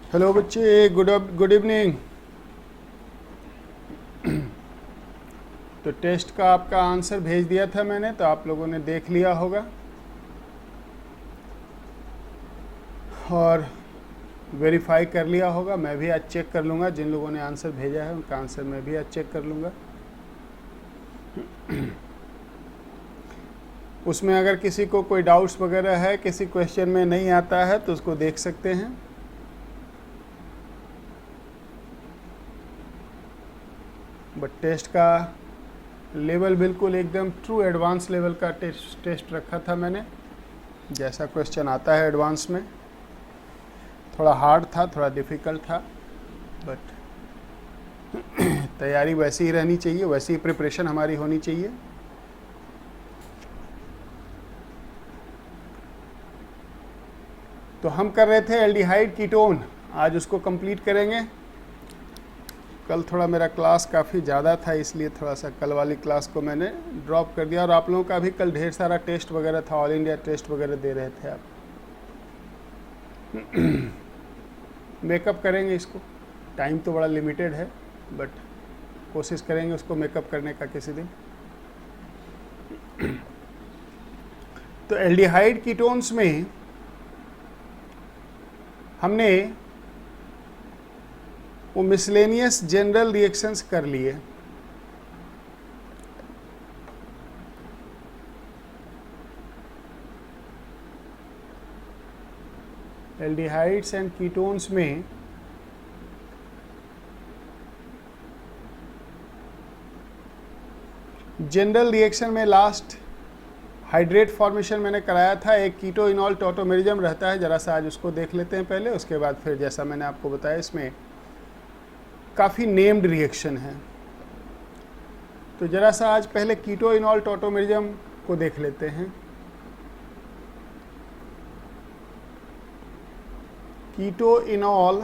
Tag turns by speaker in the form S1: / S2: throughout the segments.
S1: Hello बच्चे, good evening. तो test का आपका आंसर भेज दिया था मैंने, तो आप लोगों ने देख लिया होगा और वेरीफाई कर लिया होगा। मैं भी आज चेक कर लूँगा, जिन लोगों ने आंसर भेजा है उनका आंसर मैं भी आज चेक कर लूँगा। उसमें अगर किसी को कोई डाउट्स वगैरह है, किसी क्वेश्चन में नहीं आता है, तो उसको देख सकते हैं। बट टेस्ट का लेवल बिल्कुल एकदम ट्रू एडवांस लेवल का टेस्ट रखा था मैंने। जैसा क्वेश्चन आता है एडवांस में, थोड़ा हार्ड था, थोड़ा डिफ़िकल्ट था, बट तैयारी वैसी ही रहनी चाहिए, वैसी ही प्रिपरेशन हमारी होनी चाहिए। तो हम कर रहे थे एल्डिहाइड कीटोन, आज उसको कंप्लीट करेंगे। कल थोड़ा मेरा क्लास काफ़ी ज़्यादा था, इसलिए थोड़ा सा कल वाली क्लास को मैंने ड्रॉप कर दिया। और आप लोगों का भी कल ढेर सारा टेस्ट वगैरह था, ऑल इंडिया टेस्ट वगैरह दे रहे थे आप। मेकअप करेंगे इसको, टाइम तो बड़ा लिमिटेड है, बट कोशिश करेंगे उसको मेकअप करने का किसी दिन। तो एल्डिहाइड कीटोन्स में हमने वो मिसलेनियस जनरल रिएक्शंस कर लिए। एल्डिहाइड्स एंड कीटोन्स में जनरल रिएक्शन में लास्ट हाइड्रेट फॉर्मेशन मैंने कराया था। एक कीटो इनॉल टॉटोमेरिज्म रहता है, ज़रा सा आज उसको देख लेते हैं पहले, उसके बाद फिर जैसा मैंने आपको बताया इसमें काफ़ी नेम्ड रिएक्शन है। तो ज़रा सा आज पहले कीटो इनॉल टॉटोमेरिज्म को देख लेते हैं। कीटो इनॉल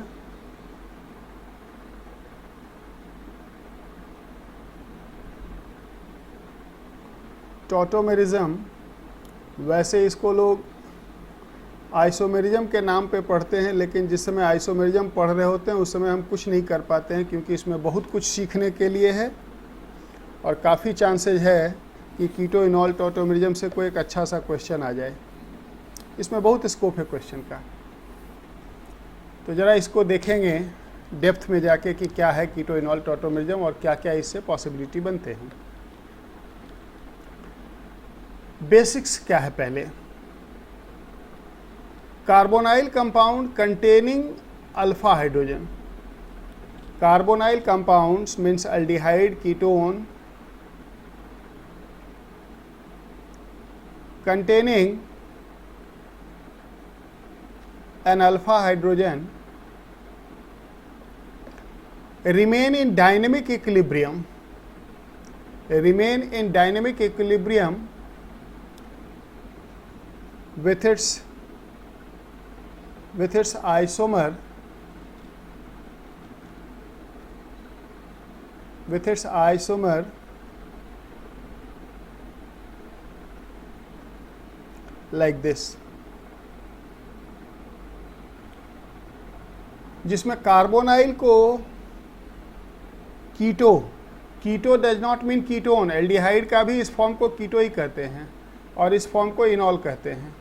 S1: टॉटोमेरिज्म, वैसे इसको लोग आइसोमेरिज्म के नाम पे पढ़ते हैं, लेकिन जिस समय आइसोमेरिज्म पढ़ रहे होते हैं उस समय हम कुछ नहीं कर पाते हैं, क्योंकि इसमें बहुत कुछ सीखने के लिए है और काफ़ी चांसेज है कि कीटो इनॉल टॉटोमेरिज्म से कोई एक अच्छा सा क्वेश्चन आ जाए। इसमें बहुत स्कोप है क्वेश्चन का। तो ज़रा इसको देखेंगे डेप्थ में जाके कि क्या है कीटो इनॉल टॉटोमेरिज्म और क्या क्या इससे पॉसिबिलिटी बनते हैं। बेसिक्स क्या है पहले। Carbonyl compound containing alpha hydrogen. Carbonyl compounds means aldehyde ketone containing an alpha hydrogen remain in dynamic equilibrium with its isomer like this, जिसमें कार्बोनाइल को keto does not mean ketone. Aldehyde का भी इस form को कीटो ही कहते हैं और इस फॉर्म को इनॉल कहते हैं।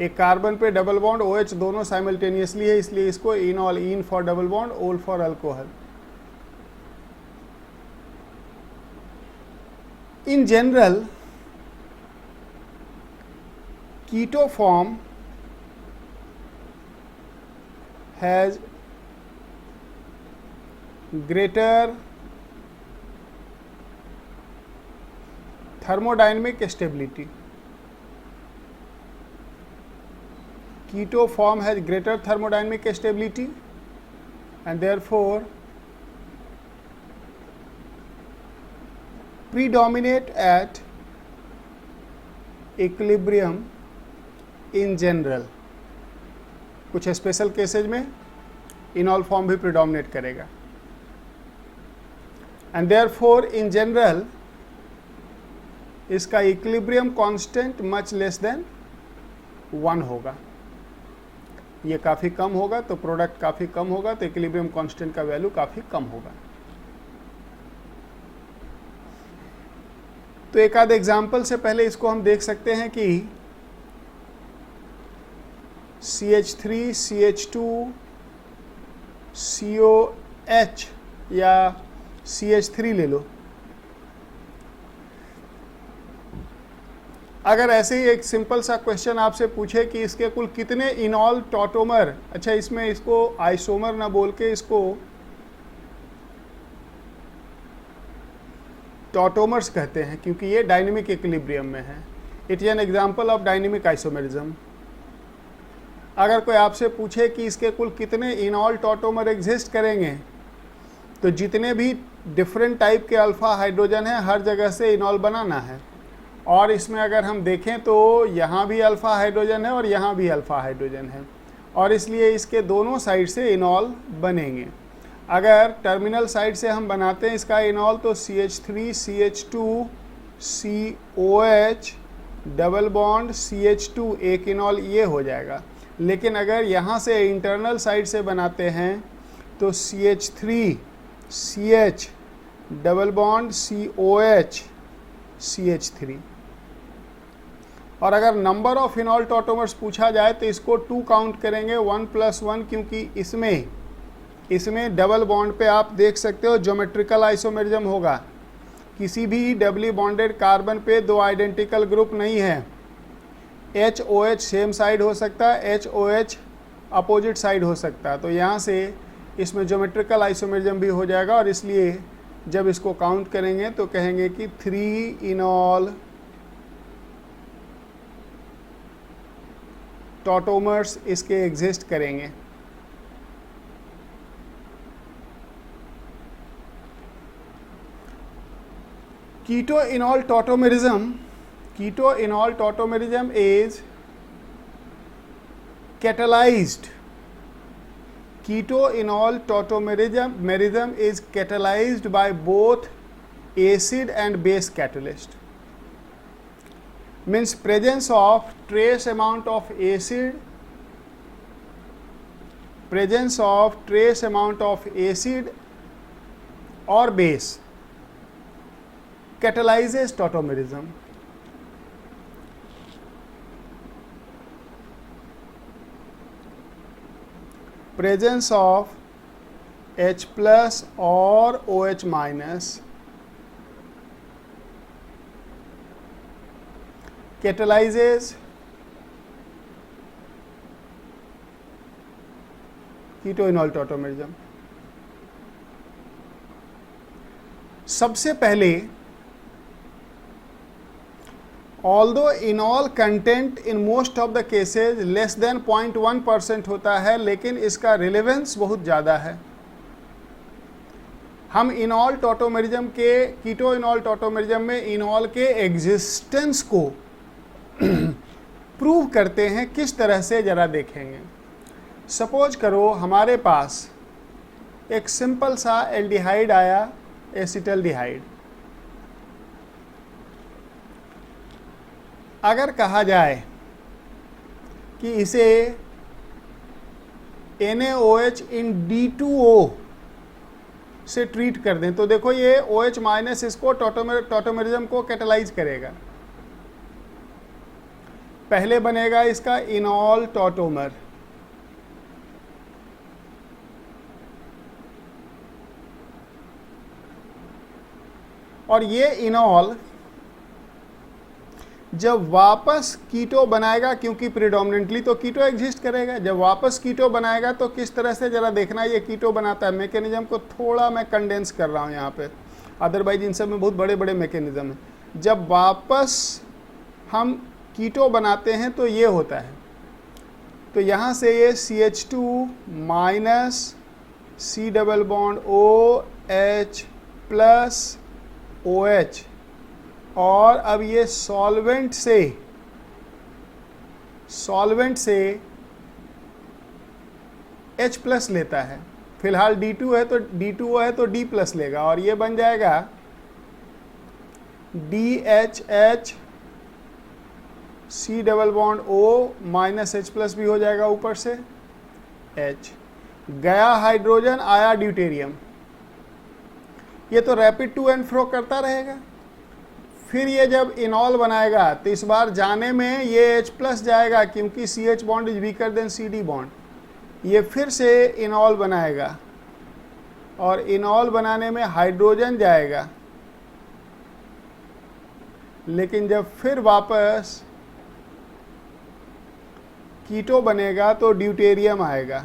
S1: एक कार्बन पे डबल बॉन्ड OH दोनों साइमल्टेनियसली है, इसलिए इसको enol, en for double bond, ol for alcohol. In general keto form has greater thermodynamic stability. Keto form has greater thermodynamic stability and therefore predominate at equilibrium in general. कुछ special cases में इनॉल form भी प्रिडोमिनेट करेगा। And therefore in general इसका equilibrium constant much less than 1 होगा। ये काफ़ी कम होगा तो प्रोडक्ट काफ़ी कम होगा, तो इक्विलिब्रियम कांस्टेंट का वैल्यू काफ़ी कम होगा। तो एक आध एग्जाम्पल से पहले इसको हम देख सकते हैं कि CH3 CH2 COH या CH3 ले लो। अगर ऐसे ही एक सिंपल सा क्वेश्चन आपसे पूछे कि इसके कुल कितने इनॉल टॉटोमर, अच्छा इसमें इसको आइसोमर ना बोल के इसको टॉटोमर्स कहते हैं क्योंकि ये डायनेमिक इक्विलिब्रियम में है। It is an example of dynamic isomerism. अगर कोई आपसे पूछे कि इसके कुल कितने इनॉल टॉटोमर एग्जिस्ट करेंगे, तो जितने भी डिफरेंट टाइप के अल्फा हाइड्रोजन हैं हर जगह से इनॉल बनाना है। और इसमें अगर हम देखें तो यहाँ भी अल्फा हाइड्रोजन है और यहाँ भी अल्फा हाइड्रोजन है, और इसलिए इसके दोनों साइड से इनॉल बनेंगे। अगर टर्मिनल साइड से हम बनाते हैं इसका इनॉल तो CH3 CH2 COH double bond CH2 एक इनॉल ये हो जाएगा। लेकिन अगर यहाँ से इंटरनल साइड से बनाते हैं तो CH3 CH double bond COH CH3। और अगर नंबर ऑफ इनॉल टॉटोमर्स पूछा जाए तो इसको 2 काउंट करेंगे 1 + 1, क्योंकि इसमें डबल बॉन्ड पे आप देख सकते हो ज्योमेट्रिकल आइसोमेरिज्म होगा। किसी भी डबली बॉन्डेड कार्बन पे 2 आइडेंटिकल ग्रुप नहीं है। HOH सेम साइड हो सकता है, HOH अपोजिट साइड हो सकता है। तो यहाँ से इसमें ज्योमेट्रिकल आइसोमेरिज्म भी हो जाएगा, और इसलिए जब इसको काउंट करेंगे तो कहेंगे कि 3 इनॉल टॉटोमर्स इसके एग्जिस्ट करेंगे। Keto-enol tautomerism is catalyzed. Keto-enol tautomerism is catalyzed by both acid and base catalyst. Means presence of trace amount of acid, or base catalyzes tautomerism. Presence of H plus or OH minus catalyzes keto-enol tautomerism. सबसे पहले although enol content in most of the cases less than 0.1% होता है, लेकिन इसका relevance बहुत ज़्यादा है। हम इनॉल टॉटोमेरिज्म के कीटो इनॉल टॉटोमेरिज्म में इनॉल के एग्जिस्टेंस को प्रूव करते हैं। किस तरह से ज़रा देखेंगे। सपोज करो हमारे पास एक सिंपल सा एल्डिहाइड आया, एसिटल्डिहाइड। अगर कहा जाए कि इसे NaOH इन D2O से ट्रीट कर दें, तो देखो ये OH माइनस इसको टॉटोमेरिज्म को कैटलाइज करेगा। पहले बनेगा इसका इनॉल टॉटोमर, और ये इनॉल जब वापस कीटो बनाएगा, क्योंकि प्रीडोमिनेंटली तो कीटो एग्जिस्ट करेगा, जब वापस कीटो बनाएगा तो किस तरह से जरा देखना ये कीटो बनाता है। मैकेनिज्म को थोड़ा मैं कंडेंस कर रहा हूँ यहाँ पे, अदरवाइज इन सब में बहुत बड़े बड़े मैकेनिज्म हैं। जब वापस हम कीटो बनाते हैं तो ये होता है। तो यहाँ से ये CH2 minus C double bond OH plus OH, और अब ये सॉल्वेंट से H प्लस लेता है। फिलहाल D2 है तो D2O है तो D प्लस लेगा, और ये बन जाएगा DHH C double bond O minus H plus भी हो जाएगा ऊपर से, H, गया हाइड्रोजन, आया ड्यूटेरियम। ये तो रैपिड टू एंड फ्रो करता रहेगा। फिर ये जब इनॉल बनाएगा तो इस बार जाने में ये H+ जाएगा, क्योंकि CH bond is weaker then CD bond. ये फिर से इनॉल बनाएगा और इनॉल बनाने में हाइड्रोजन जाएगा, लेकिन जब फिर वापस कीटो बनेगा तो ड्यूटेरियम आएगा।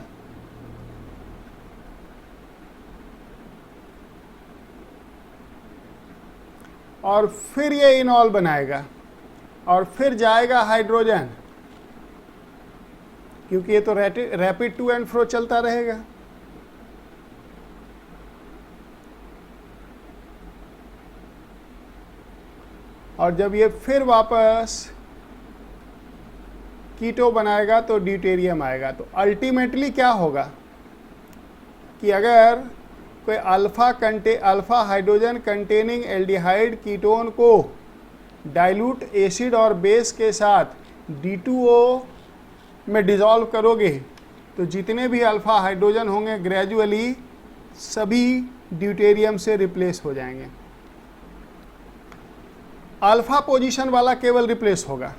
S1: और फिर ये इनॉल बनाएगा और फिर जाएगा हाइड्रोजन, क्योंकि ये तो रैपिड टू एंड फ्रो चलता रहेगा। और जब ये फिर वापस कीटो बनाएगा तो ड्यूटेरियम आएगा। तो अल्टीमेटली क्या होगा कि अगर कोई alpha hydrogen containing aldehyde ketone को डाइल्यूट एसिड और बेस के साथ D2O में डिसॉल्व करोगे तो जितने भी अल्फा हाइड्रोजन होंगे ग्रेजुअली सभी ड्यूटेरियम से रिप्लेस हो जाएंगे। अल्फा पोजीशन वाला केवल रिप्लेस होगा।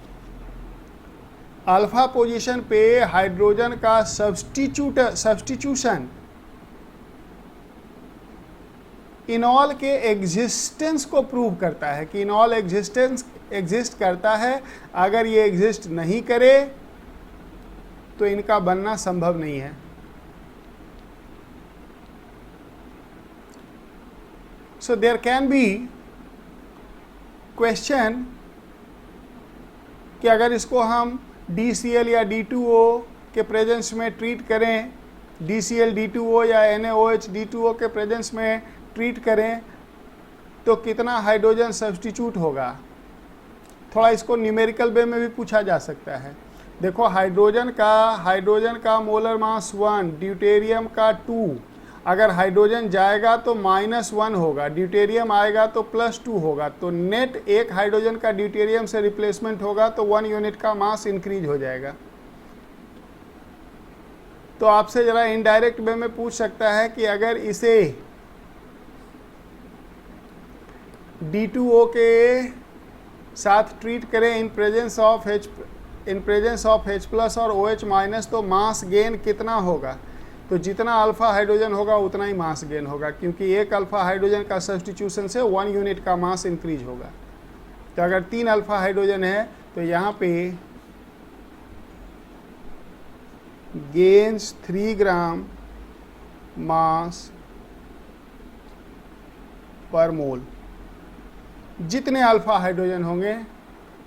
S1: अल्फा पोजीशन पे हाइड्रोजन का सब्स्टिट्यूशन इनॉल के एग्जिस्टेंस को प्रूव करता है कि इनॉल एग्जिस्ट करता है। अगर ये एग्जिस्ट नहीं करे तो इनका बनना संभव नहीं है। So there can be question कि अगर इसको हम DCl या D2O के प्रेजेंस में ट्रीट करें, DCl D2O या NaOH D2O के प्रेजेंस में ट्रीट करें तो कितना हाइड्रोजन सब्स्टिट्यूट होगा। थोड़ा इसको न्यूमेरिकल वे में भी पूछा जा सकता है। देखो हाइड्रोजन का मोलर मास 1, ड्यूटेरियम का 2। अगर हाइड्रोजन जाएगा तो -1 होगा, ड्यूटेरियम आएगा तो +2 होगा। तो नेट एक हाइड्रोजन का ड्यूटेरियम से रिप्लेसमेंट होगा तो 1 यूनिट का मास इंक्रीज हो जाएगा। तो आपसे जरा इनडायरेक्ट वे में पूछ सकता है कि अगर इसे D2O के साथ ट्रीट करें इन प्रेजेंस ऑफ H+ और OH- तो मास गेन कितना होगा। तो जितना अल्फा हाइड्रोजन होगा उतना ही मास गेन होगा, क्योंकि एक अल्फा हाइड्रोजन का सब्स्टिट्यूशन से 1 यूनिट का मास इंक्रीज होगा। तो अगर 3 अल्फा हाइड्रोजन है तो यहाँ पे गेन्स 3 ग्राम मास पर मोल। जितने अल्फा हाइड्रोजन होंगे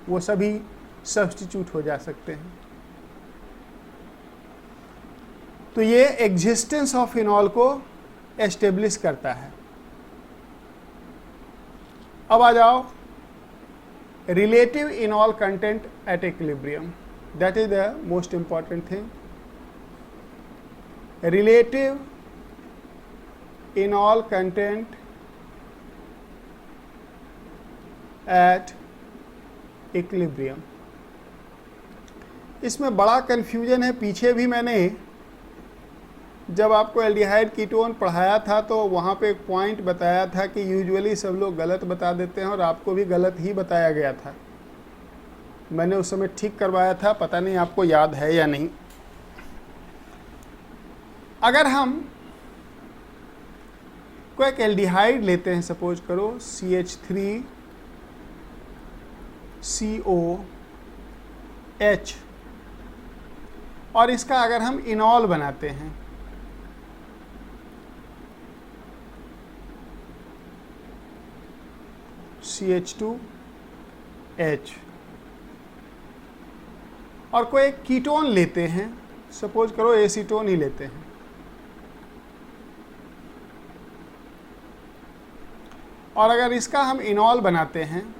S1: वो सभी सब्स्टिट्यूट हो जा सकते हैं। तो ये एग्जिस्टेंस ऑफ इनॉल को एस्टेब्लिश करता है। अब आ जाओ relative इनॉल content at equilibrium, that is the most important thing. Relative इनॉल content at equilibrium. इसमें बड़ा कन्फ्यूजन है। पीछे भी मैंने जब आपको एल्डिहाइड कीटोन पढ़ाया था तो वहाँ पे एक पॉइंट बताया था कि यूजुअली सब लोग गलत बता देते हैं, और आपको भी गलत ही बताया गया था। मैंने उस समय ठीक करवाया था, पता नहीं आपको याद है या नहीं। अगर हम कोई एक एल्डिहाइड लेते हैं, सपोज करो CH3COH, और इसका अगर हम इनॉल बनाते हैं CH2H, और कोई एक कीटोन लेते हैं, सपोज करो एसीटोन ही लेते हैं, और अगर इसका हम इनॉल बनाते हैं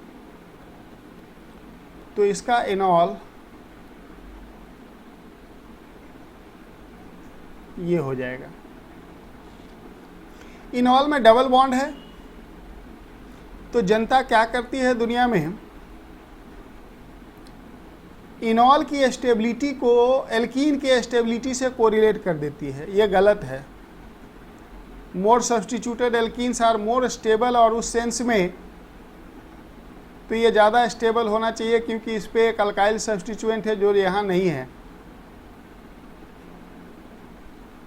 S1: तो इसका इनॉल ये हो जाएगा। इनॉल में डबल बॉन्ड है, तो जनता क्या करती है दुनिया में, इनॉल की स्टेबिलिटी को एल्कीन के स्टेबिलिटी से कोरिलेट कर देती है, ये गलत है। More substituted alkenes are more stable, और उस सेंस में तो ये ज़्यादा स्टेबल होना चाहिए क्योंकि इस पर एक अल्काइल सब्स्टिट्यूएंट है जो यहाँ नहीं है,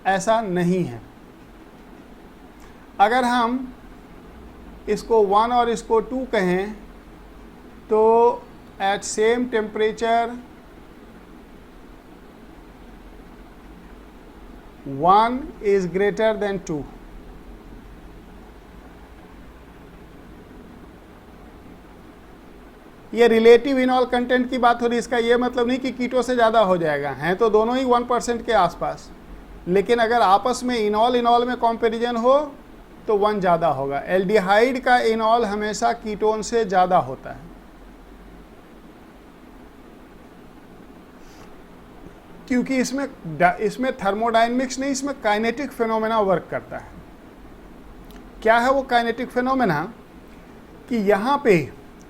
S1: ऐसा नहीं है। अगर हम इसको 1 और इसको 2 कहें तो at same temperature 1 is greater than 2। ये रिलेटिव इनॉल कंटेंट की बात हो रही है। इसका ये मतलब नहीं कि कीटो से ज़्यादा हो जाएगा, हैं तो दोनों ही 1% के आसपास, लेकिन अगर आपस में इनॉल में कंपैरिजन हो तो 1 ज़्यादा होगा। एल्डिहाइड का इनॉल हमेशा कीटोन से ज़्यादा होता है, क्योंकि इसमें थर्मोडायनेमिक्स नहीं, इसमें काइनेटिक फिनोमेना वर्क करता है। क्या है वो काइनेटिक फिनोमेना? कि यहाँ पे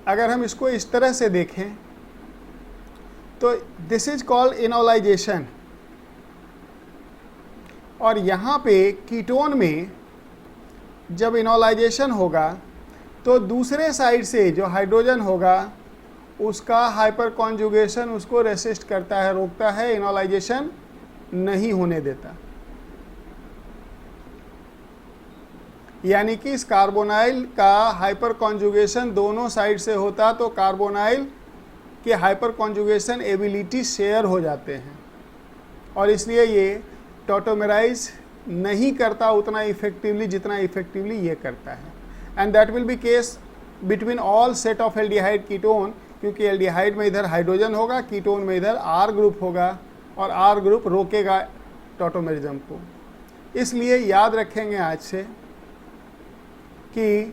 S1: अगर हम इसको इस तरह से देखें तो दिस इज कॉल्ड इनॉलाइजेशन, और यहाँ पे कीटोन में जब इनॉलाइजेशन होगा तो दूसरे साइड से जो हाइड्रोजन होगा उसका हाइपर कॉन्जुगेशन उसको रेसिस्ट करता है, रोकता है, इनॉलाइजेशन नहीं होने देता। यानी कि इस कार्बोनाइल का हाइपर कॉन्जुगेशन दोनों साइड से होता तो कार्बोनाइल के हाइपर कॉन्जुगेशन एबिलिटी शेयर हो जाते हैं, और इसलिए ये टॉटोमेराइज नहीं करता उतना इफेक्टिवली जितना इफेक्टिवली ये करता है। And that will be case between all set of aldehyde ketone, क्योंकि एल्डिहाइड में इधर हाइड्रोजन होगा, कीटोन में इधर आर ग्रुप होगा, और आर ग्रुप रोकेगा टॉटोमेरिज्म को। इसलिए याद रखेंगे आज से कि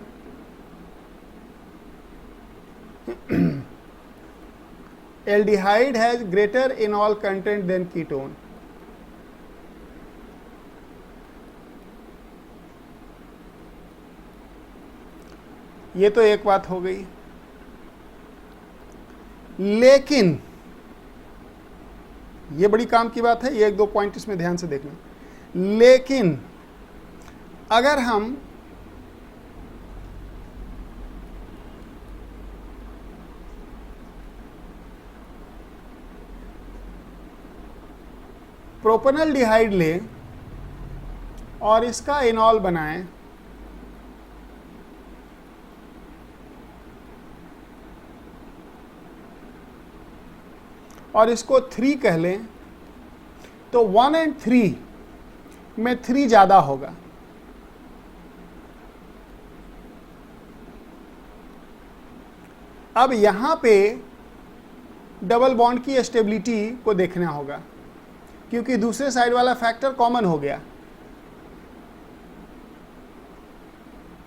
S1: aldehyde has greater enol content than ketone. ये तो एक बात हो गई, लेकिन ये बड़ी काम की बात है, ये 1-2 पॉइंट इसमें ध्यान से देखना। लेकिन अगर हम प्रोपेनॉल्डिहाइड लें और इसका इनॉल बनाएं और इसको 3 कह लें, तो 1 और 3 में 3 ज़्यादा होगा। अब यहाँ पे डबल बॉन्ड की स्टेबिलिटी को देखना होगा, क्योंकि दूसरे साइड वाला फैक्टर कॉमन हो गया।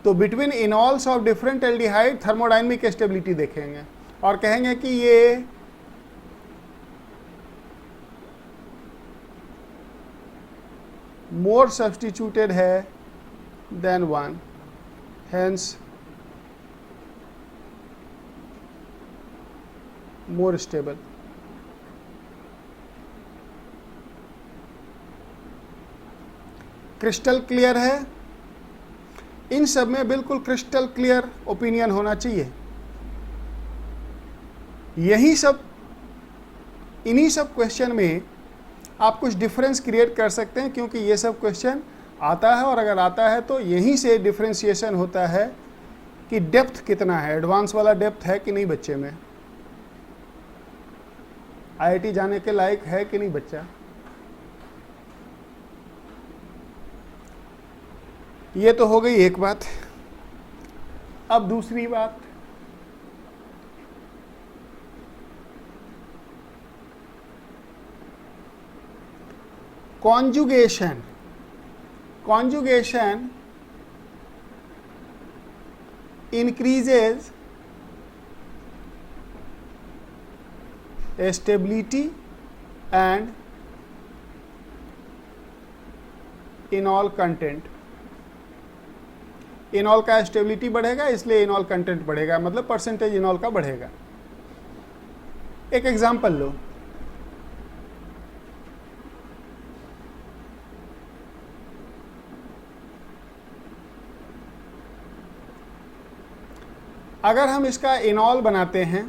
S1: तो between enols of different aldehyde thermodynamic stability देखेंगे और कहेंगे कि ये मोर सब्स्टिट्यूटेड है than 1, hence more stable. Crystal clear है? इन सब में बिल्कुल क्रिस्टल क्लियर ओपिनियन होना चाहिए। इन्हीं सब क्वेश्चन में आप कुछ डिफरेंस क्रिएट कर सकते हैं, क्योंकि ये सब क्वेश्चन आता है, और अगर आता है तो यहीं से डिफरेंशिएशन होता है कि डेप्थ कितना है, एडवांस वाला डेप्थ है कि नहीं बच्चे में, आईआईटी जाने के लायक है कि नहीं बच्चा। ये तो हो गई एक बात। अब दूसरी बात, conjugation. Conjugation increases stability and इनॉल content. इनॉल का स्टेबिलिटी बढ़ेगा, इसलिए इनॉल कंटेंट बढ़ेगा, मतलब परसेंटेज इनॉल का बढ़ेगा। एक एग्जांपल लो, अगर हम इसका इनॉल बनाते हैं,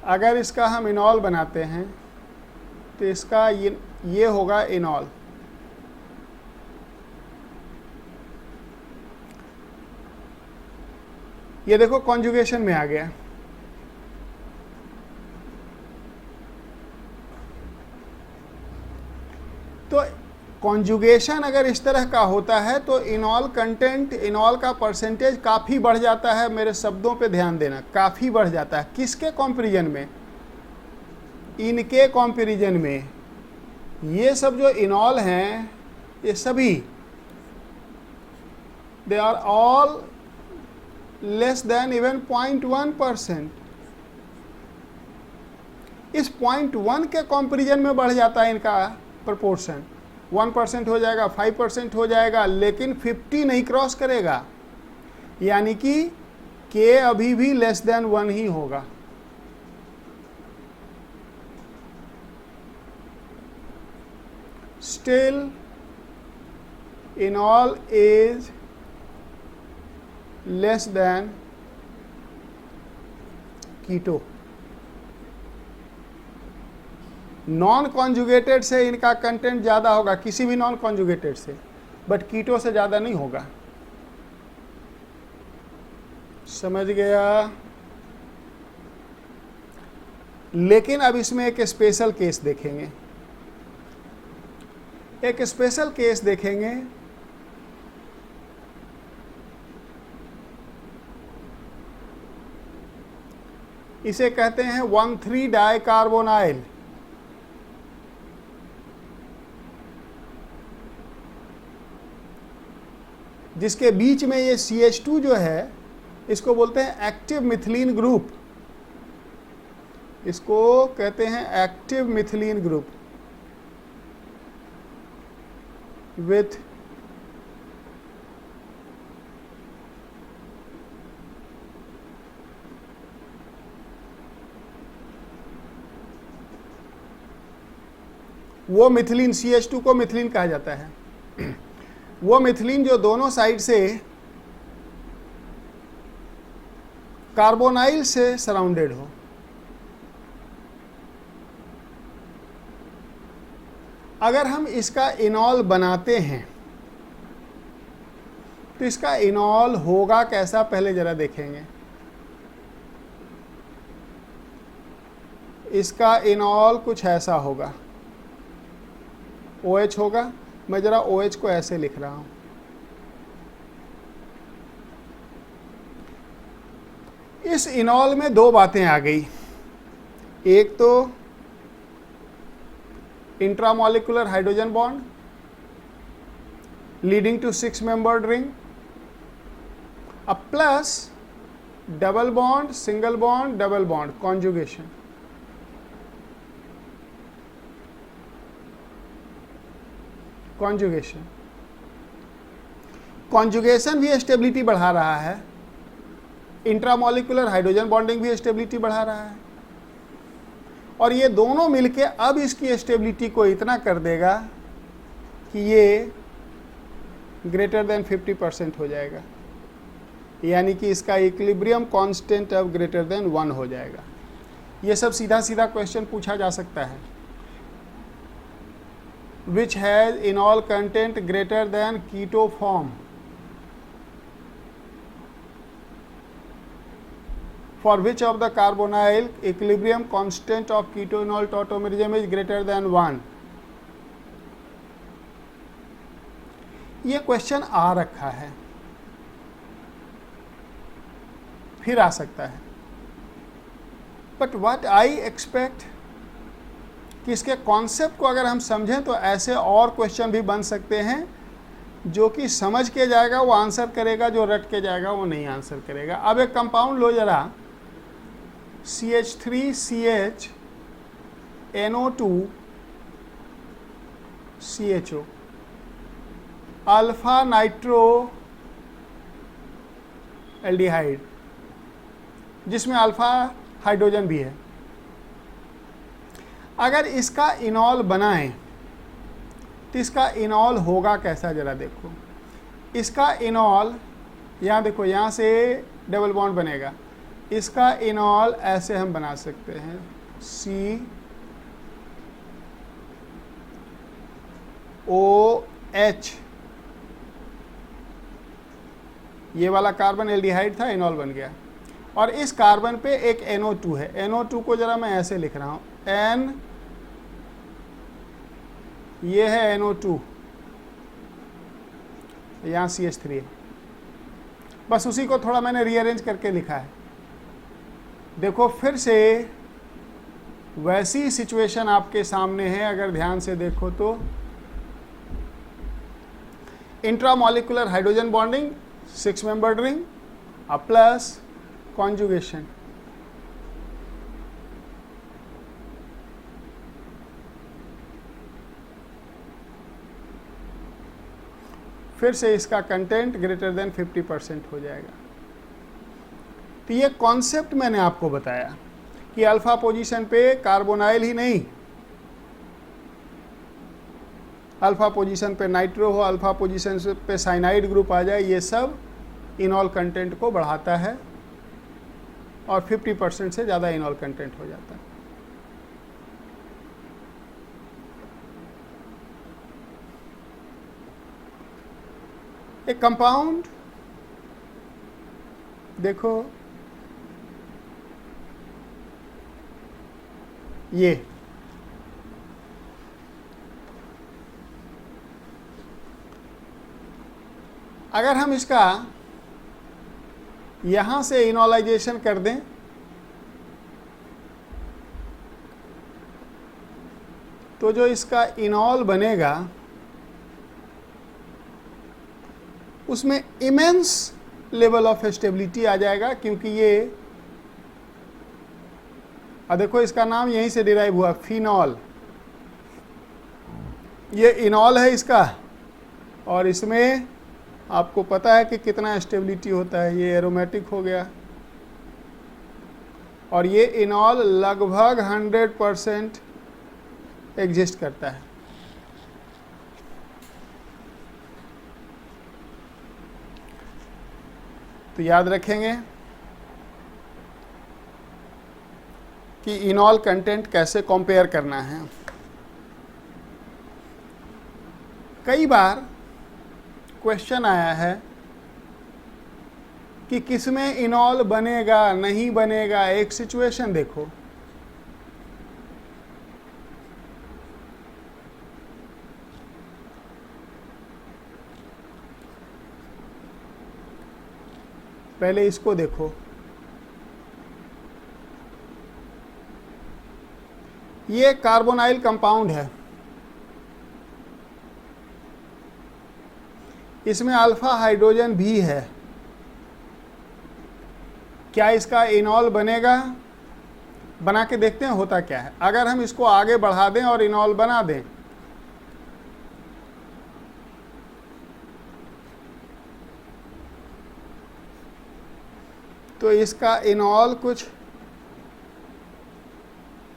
S1: अगर इसका हम इनॉल बनाते हैं तो इसका ये होगा इनॉल। ये देखो कॉन्जुगेशन में आ गया। तो कॉन्जुगेशन अगर इस तरह का होता है तो इनॉल कंटेंट, इनॉल का परसेंटेज काफ़ी बढ़ जाता है। मेरे शब्दों पे ध्यान देना, काफ़ी बढ़ जाता है। किसके कंपैरिजन में? इनके कंपैरिजन में। ये सब जो इनॉल हैं, ये सभी they are all less than even 0.1%। इस 0.1 के कंपैरिजन में बढ़ जाता है इनका प्रोपोर्शन। 1% हो जाएगा, 5% हो जाएगा, लेकिन 50 नहीं क्रॉस करेगा। यानी कि k अभी भी लेस देन 1 ही होगा। Still enol is less than keto. Non conjugated से इनका कंटेंट ज़्यादा होगा, किसी भी नॉन कॉन्जुगेटेड से, बट कीटो से ज़्यादा नहीं होगा। समझ गया? लेकिन अब इसमें एक स्पेशल केस देखेंगे। एक स्पेशल केस देखेंगे। इसे कहते हैं 1,3-डाइकार्बोनाइल। जिसके बीच में ये CH2 जो है, इसको बोलते हैं एक्टिव मिथिलीन ग्रुप। इसको कहते हैं एक्टिव मिथिलीन ग्रुप विथ वो मिथिलीन, CH2 को मिथिलीन कहा जाता है। वो मिथिलीन जो दोनों साइड से कार्बोनाइल से सराउंडेड हो। अगर हम इसका इनॉल बनाते हैं तो इसका इनॉल होगा कैसा, पहले जरा देखेंगे। इसका इनॉल कुछ ऐसा होगा, OH होगा। मैं जरा OH को ऐसे लिख रहा हूं। इस इनॉल में दो बातें आ गई। एक तो intramolecular hydrogen bond leading to 6 membered ring, अब plus double bond, single bond, double bond, conjugation. Conjugation conjugation भी स्टेबिलिटी बढ़ा रहा है, इंट्रामॉलिक्यूलर हाइड्रोजन बॉन्डिंग भी स्टेबिलिटी बढ़ा रहा है, और ये दोनों मिलके अब इसकी स्टेबिलिटी को इतना कर देगा कि ये ग्रेटर देन 50% हो जाएगा। यानी कि इसका इक्विलिब्रियम कांस्टेंट अब ग्रेटर देन 1 हो जाएगा। ये सब सीधा सीधा क्वेश्चन पूछा जा सकता है। Which has enol content greater than keto form? For which of the carbonyl equilibrium constant of keto-enol tautomerism is greater than 1? ये क्वेश्चन आ रखा है, फिर आ सकता है। बट व्हाट आई एक्सपेक्ट कि इसके कॉन्सेप्ट को अगर हम समझें तो ऐसे और क्वेश्चन भी बन सकते हैं, जो कि समझ के जाएगा वो आंसर करेगा, जो रट के जाएगा वो नहीं आंसर करेगा। अब एक कंपाउंड लो जरा, CH3CH NO2 CHO, alpha nitro aldehyde, जिसमें अल्फा हाइड्रोजन भी है। अगर इसका इनॉल बनाएं तो इसका इनॉल होगा कैसा, जरा देखो। इसका इनॉल, यहाँ देखो, यहाँ से डबल बॉन्ड बनेगा, इसका इनॉल ऐसे हम बना सकते हैं, COH, ये वाला कार्बन एल्डिहाइड था, इनॉल बन गया। और इस कार्बन पे एक NO2 है, NO2 को जरा मैं ऐसे लिख रहा हूं, N, ये है NO2, यहाँ CH3 है, बस उसी को थोड़ा मैंने रीअरेंज करके लिखा है। देखो फिर से वैसी सिचुएशन आपके सामने है, अगर ध्यान से देखो तो intramolecular hydrogen bonding, 6 membered ring, plus conjugation. फिर से इसका कंटेंट ग्रेटर देन 50% हो जाएगा। तो ये कॉन्सेप्ट मैंने आपको बताया कि अल्फा पोजीशन पे कार्बोनाइल ही नहीं, अल्फा पोजीशन पे नाइट्रो हो, अल्फा पोजीशन पे साइनाइड ग्रुप आ जाए, ये सब इनॉल कंटेंट को बढ़ाता है और 50% से ज़्यादा इनॉल कंटेंट हो जाता है। एक कंपाउंड देखो, ये अगर हम इसका यहां से इनॉलाइजेशन कर दें तो जो इसका इनॉल बनेगा उसमें इमेंस लेवल ऑफ स्टेबिलिटी आ जाएगा, क्योंकि ये देखो इसका नाम यहीं से डिराइव हुआ, फिनॉल। ये इनॉल है इसका, और इसमें आपको पता है कि कितना स्टेबिलिटी होता है, ये एरोमेटिक हो गया, और ये इनॉल लगभग 100% एग्जिस्ट करता है। तो याद रखेंगे कि इनॉल कंटेंट कैसे कंपेयर करना है। कई बार क्वेश्चन आया है कि किसमें इनॉल बनेगा नहीं बनेगा। एक सिचुएशन देखो, पहले इसको देखो, ये कार्बोनाइल कंपाउंड है, इसमें अल्फा हाइड्रोजन भी है। क्या इसका इनॉल बनेगा? बना के देखते हैं होता क्या है। अगर हम इसको आगे बढ़ा दें और इनॉल बना दें तो इसका इनॉल कुछ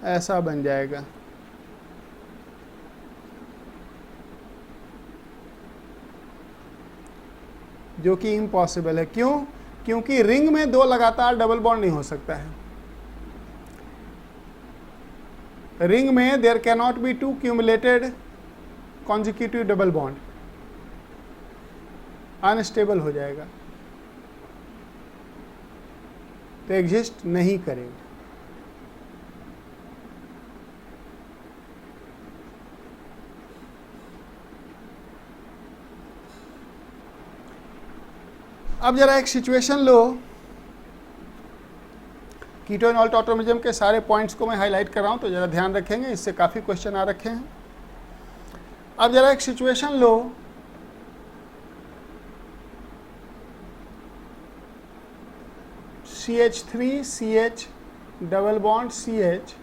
S1: ऐसा बन जाएगा। जो कि इम्पॉसिबल है। क्यों? क्योंकि रिंग में दो लगातार डबल बॉन्ड नहीं हो सकता है। रिंग में there can not be two cumulated consecutive double bond, unstable हो जाएगा, तो एग्जिस्ट नहीं करेगा। अब जरा एक सिचुएशन लो, कीटो इनॉल टॉटोमेरिज्म के सारे पॉइंट्स को मैं हाईलाइट कर रहा हूं, तो जरा ध्यान रखेंगे, इससे काफी क्वेश्चन आ रखे हैं। अब जरा एक सिचुएशन लो, CH3 CH double bond CH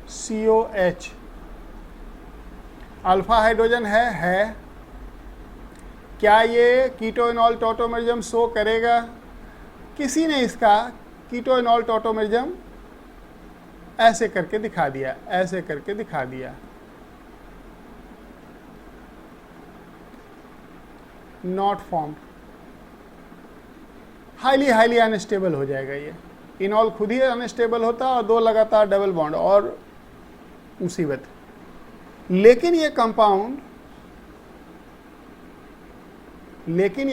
S1: COH, alpha hydrogen है। क्या ये कीटो इनॉल टॉटोमेरिज्म शो करेगा? किसी ने इसका कीटो इनॉल टॉटोमेरिज्म ऐसे करके दिखा दिया, ऐसे करके दिखा दिया। नॉट फॉर्म्ड, हाईली अनस्टेबल हो जाएगा ये। इनॉल खुद ही अनस्टेबल होता है और दो लगातार डबल बॉन्ड और मुसीबत। लेकिन ये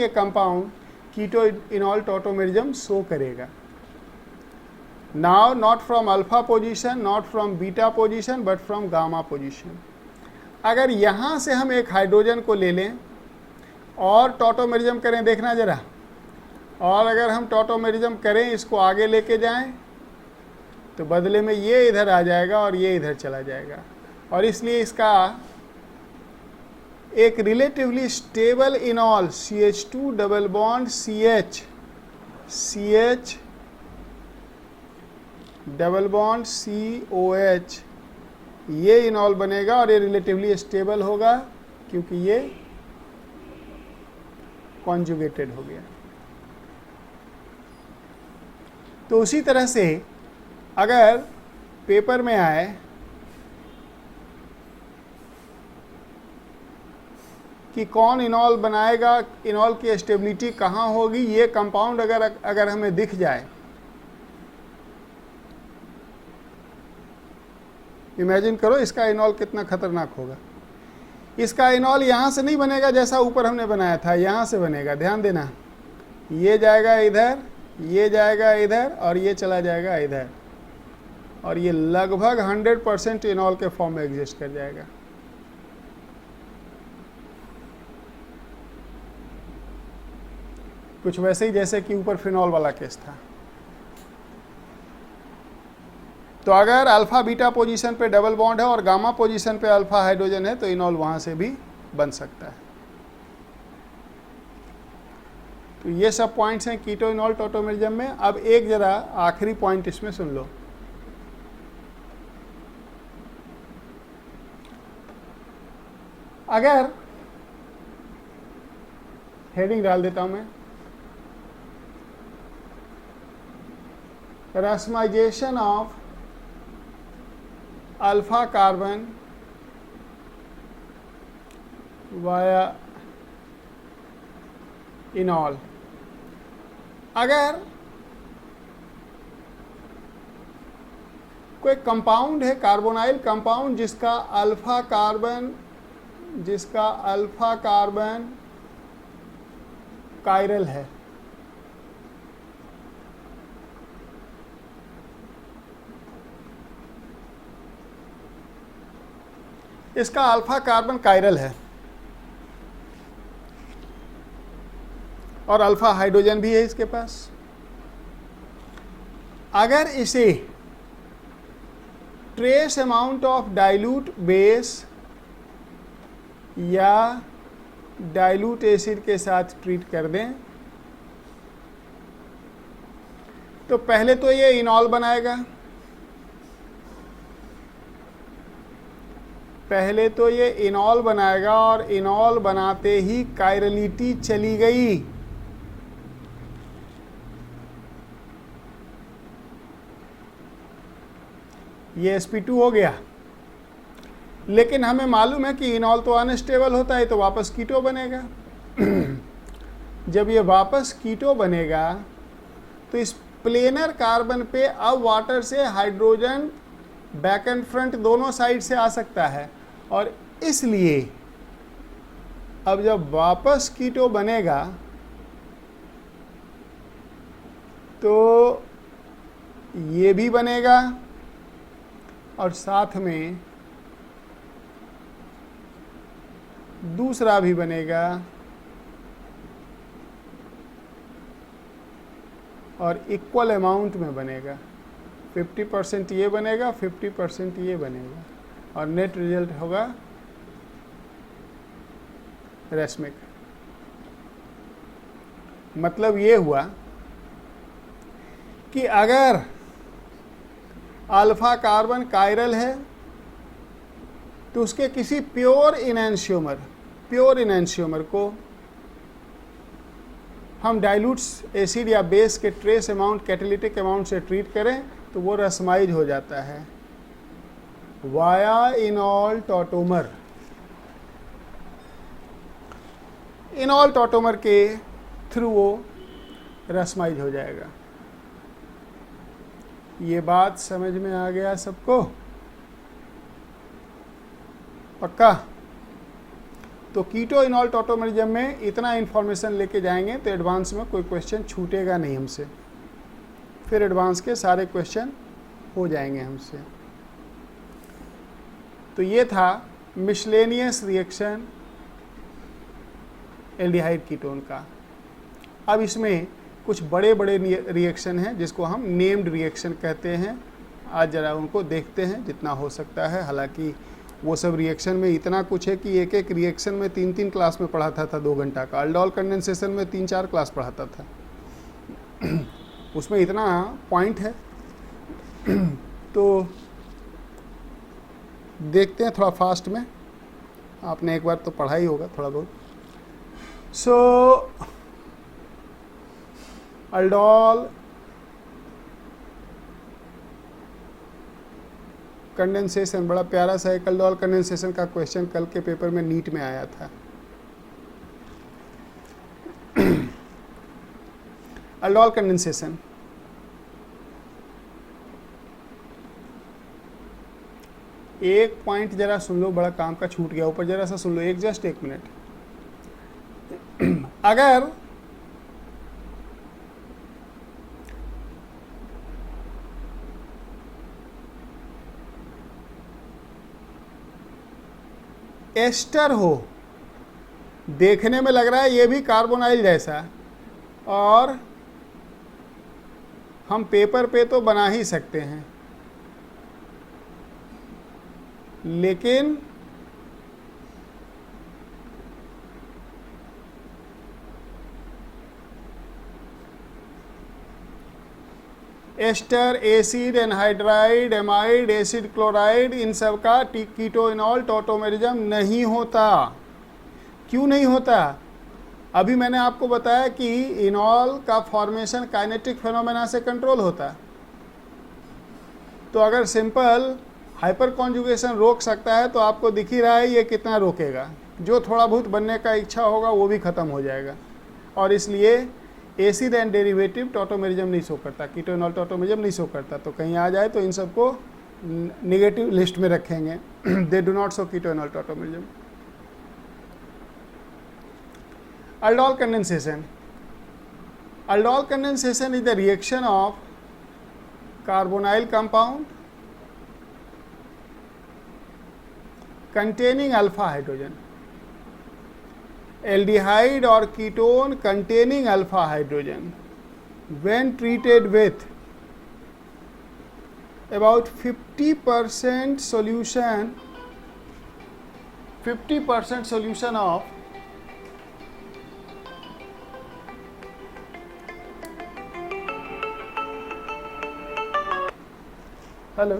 S1: कंपाउंड कीटो इनॉल टॉटोमेरिज्म शो करेगा। Now not from alpha position, not from beta position, but from gamma position. अगर यहाँ से हम एक हाइड्रोजन को ले लें और टॉटोमेरिज्म करें, देखना जरा, और अगर हम टॉटोमेरिज्म करें, इसको आगे लेके जाएं, तो बदले में ये इधर आ जाएगा और ये इधर चला जाएगा। और इसलिए इसका एक relatively stable इनॉल CH2 double bond CH double bond COH, ये इनॉल बनेगा और ये रिलेटिवली स्टेबल होगा क्योंकि ये कॉन्जुगेटेड हो गया। तो उसी तरह से अगर पेपर में आए कि कौन इनॉल बनाएगा, इनॉल की स्टेबिलिटी कहाँ होगी, ये कंपाउंड अगर हमें दिख जाए, इमेजिन करो इसका इनॉल कितना खतरनाक होगा। इसका इनॉल यहाँ से नहीं बनेगा जैसा ऊपर हमने बनाया था, यहाँ से बनेगा। ध्यान देना, ये जाएगा इधर, ये जाएगा इधर और ये चला जाएगा इधर, और ये लगभग 100% इनॉल के फॉर्म में एग्जिस्ट कर जाएगा। कुछ वैसे ही जैसे कि ऊपर फिनॉल वाला केस था। तो अगर अल्फा बीटा पोजीशन पे डबल बॉन्ड है और गामा पोजीशन पे अल्फा हाइड्रोजन है, तो इनॉल वहां से भी बन सकता है। तो ये सब पॉइंट्स हैं कीटो इनॉल टॉटोमेरिज्म में। अब एक जरा आखिरी पॉइंट इसमें सुन लो। अगर हेडिंग डाल देता हूं मैं, racemisation of alpha carbon via enol. अगर कोई कंपाउंड है, कार्बोनाइल कंपाउंड, जिसका अल्फा कार्बन कायरल है, इसका अल्फा कार्बन कायरल है और अल्फा हाइड्रोजन भी है इसके पास। अगर इसे trace amount of dilute base या डाइल्यूट एसिड के साथ ट्रीट कर दें, तो पहले तो ये इनॉल बनाएगा, और इनॉल बनाते ही कायरलिटी चली गई। ये sp2 हो गया। लेकिन हमें मालूम है कि इनॉल तो अनस्टेबल होता है, तो वापस कीटो बनेगा। जब ये वापस कीटो बनेगा तो इस प्लेनर कार्बन पे अब वाटर से हाइड्रोजन बैक एंड फ्रंट दोनों साइड से आ सकता है, और इसलिए अब जब वापस कीटो बनेगा तो ये भी बनेगा और साथ में दूसरा भी बनेगा, और इक्वल अमाउंट में बनेगा। 50% ये बनेगा, 50% ये बनेगा, और नेट रिजल्ट होगा रेसमिक। मतलब ये हुआ कि अगर अल्फा कार्बन कायरल है तो उसके किसी प्योर इनैंशियोमर को हम डाइल्यूट्स एसिड या बेस के ट्रेस अमाउंट, कैटालिटिक अमाउंट से ट्रीट करें, तो वो रस्माइज हो जाता है वाया इनॉल टॉटोमर। इनॉल टॉटोमर के थ्रू वो रस्माइज हो जाएगा। ये बात समझ में आ गया सबको? पक्का? तो कीटो इनॉल टॉटोमरिज्म में इतना इन्फॉर्मेशन लेके जाएंगे तो एडवांस में कोई क्वेश्चन छूटेगा नहीं हमसे, फिर एडवांस के सारे क्वेश्चन हो जाएंगे हमसे। तो ये था मिसलेनियस रिएक्शन एल्डिहाइड कीटोन का। अब इसमें कुछ बड़े बड़े रिएक्शन हैं जिसको हम नेम्ड रिएक्शन कहते हैं। आज जरा उनको देखते हैं जितना हो सकता है। हालांकि वो सब रिएक्शन में इतना कुछ है कि एक एक रिएक्शन में 3-3 क्लास में पढ़ाता था 2 घंटा का। अल्डोल कंडेंसेशन में 3-4 क्लास पढ़ाता था। उसमें इतना पॉइंट है। तो देखते हैं थोड़ा फास्ट में, आपने एक बार तो पढ़ा ही होगा थोड़ा बहुत। सो अल्डोल कंडेंसेशन, बड़ा प्यारा सा एक अल्डोल कंडेंसेशन का क्वेश्चन कल के पेपर में नीट में आया था। अल्डोल कंडेंसेशन, एक पॉइंट जरा सुन लो, बड़ा काम का छूट गया, ऊपर जरा सा सुन लो, जस्ट एक मिनट। अगर एस्टर हो, देखने में लग रहा है ये भी कार्बोनाइल जैसा, और हम पेपर पे तो बना ही सकते हैं, लेकिन ester, acid, anhydride, amide, acid chloride, इन सब का कीटोइनॉल टॉटोमेरिज्म नहीं होता। क्यों नहीं होता? अभी मैंने आपको बताया कि इनॉल का फॉर्मेशन काइनेटिक फेनोमेना से कंट्रोल होता। तो अगर सिंपल हाइपर कॉन्जुगेशन रोक सकता है तो आपको दिख ही रहा है ये कितना रोकेगा। जो थोड़ा बहुत बनने का इच्छा होगा वो भी ख़त्म हो जाएगा। और इसलिए एसिड एंड डेरिवेटिव टॉटोमेरिज्म नहीं शो करता, कीटोइनॉल टॉटोमेरिज्म नहीं शो करता। तो कहीं आ जाए तो इन सबको नेगेटिव लिस्ट में रखेंगे। They do not show कीटोइनॉल tautomerism. aldol condensation. Aldol condensation is the reaction of carbonyl compound containing alpha hydrogen, aldehyde or ketone containing alpha hydrogen, when treated with about 50% solution, 50% solution of hello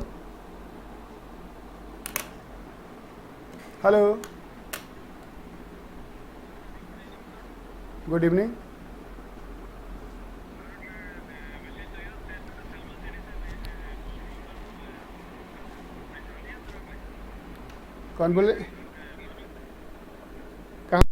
S1: hello good evening. कौन बोले? कहाँ?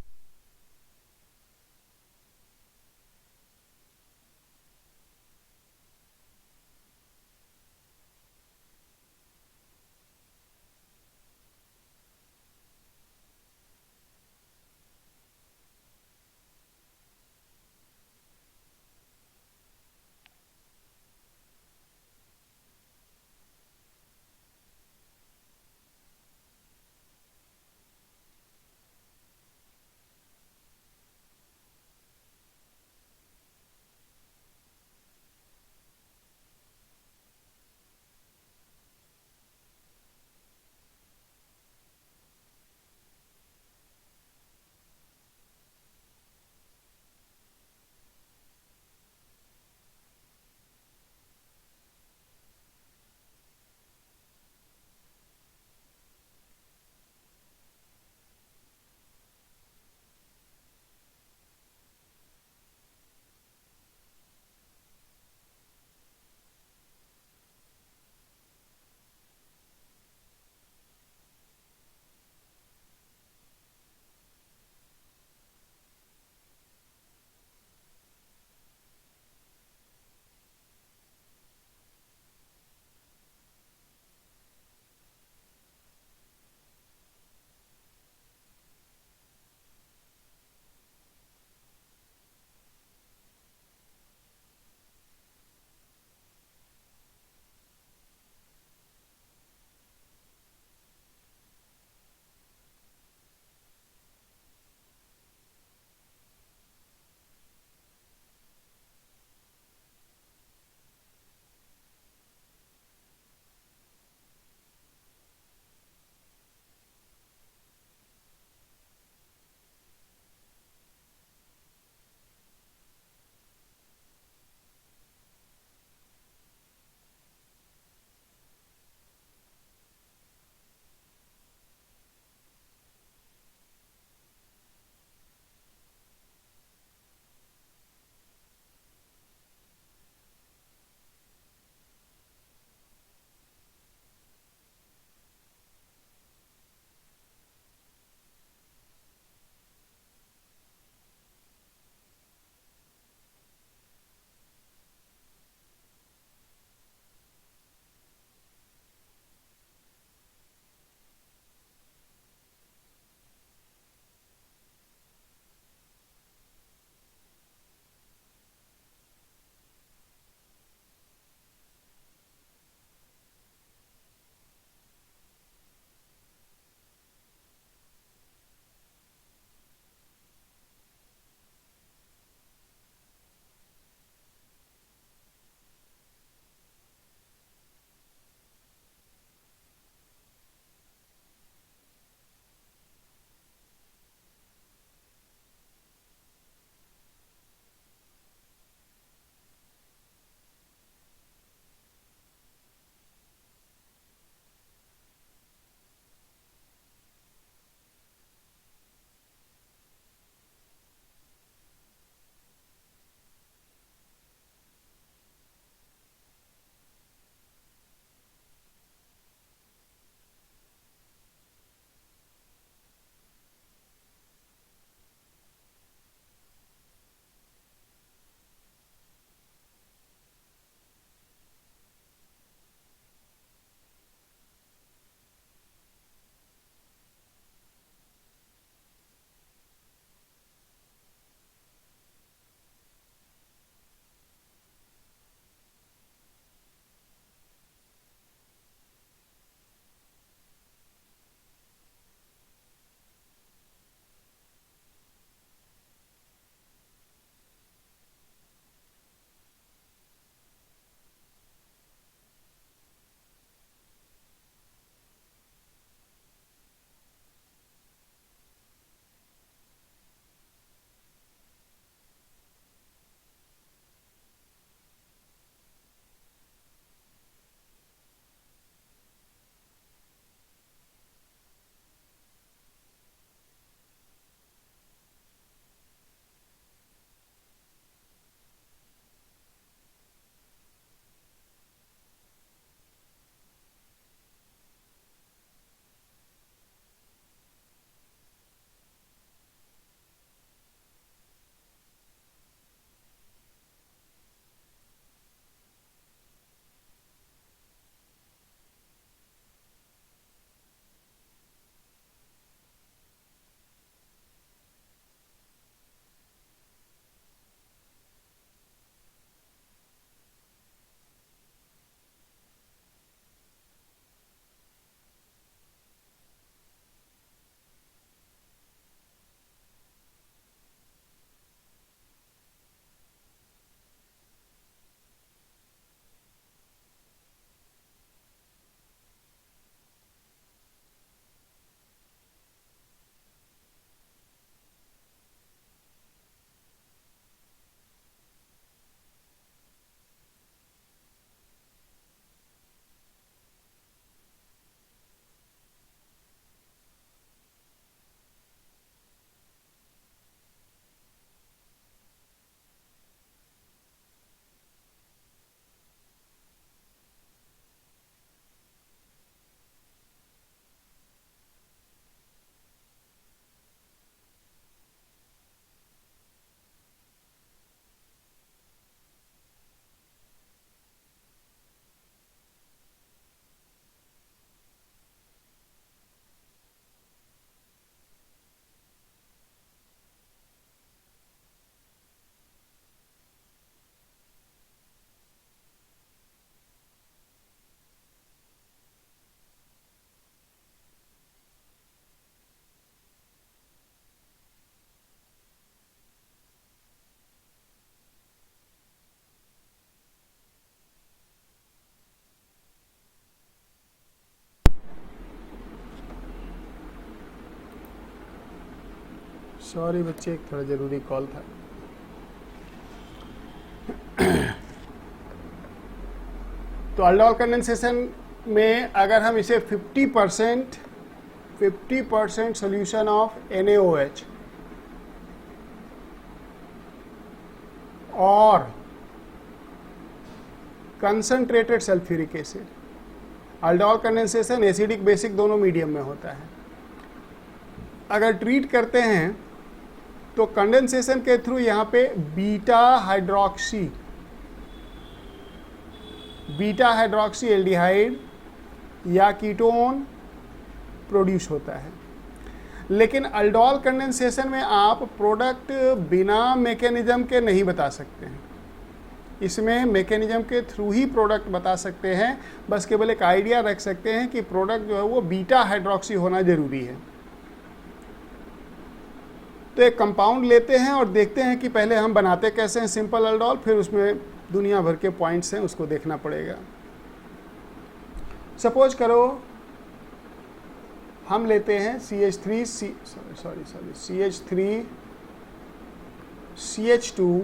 S1: Sorry बच्चे, एक थोड़ा ज़रूरी call था। तो aldol condensation में अगर हम इसे 50% सोल्यूशन ऑफ NaOH और concentrated sulphuric acid, aldol condensation acidic basic दोनों मीडियम में होता है, अगर ट्रीट करते हैं तो कंडेंसेशन के थ्रू यहाँ पे बीटा हाइड्रोक्सी एल्डिहाइड या कीटोन प्रोड्यूस होता है। लेकिन अल्डोल कंडेंसेशन में आप प्रोडक्ट बिना मैकेनिज्म के नहीं बता सकते हैं, इसमें मैकेनिज्म के थ्रू ही प्रोडक्ट बता सकते हैं। बस केवल एक आइडिया रख सकते हैं कि प्रोडक्ट जो है वो बीटा हाइड्रोक्सी होना जरूरी है। तो एक कंपाउंड लेते हैं और देखते हैं कि पहले हम बनाते कैसे हैं सिंपल अल्डोल, फिर उसमें दुनिया भर के पॉइंट्स हैं, उसको देखना पड़ेगा। सपोज करो हम लेते हैं CH3 CH2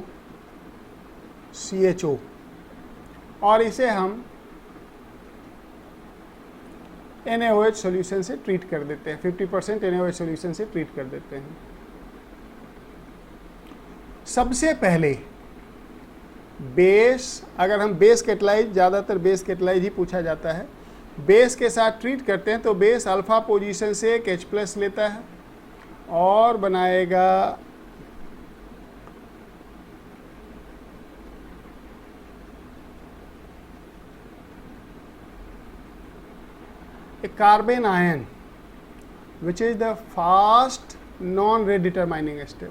S1: CHO और इसे हम NaOH सॉल्यूशन से ट्रीट कर देते हैं, 50% NaOH सॉल्यूशन से ट्रीट कर देते हैं। सबसे पहले बेस, अगर हम बेस कैटलाइज, ज़्यादातर बेस कैटलाइज ही पूछा जाता है, बेस के साथ ट्रीट करते हैं तो बेस अल्फा पोजीशन से एक H+ लेता है और बनाएगा a carbon ion which is the fast non rate determining step।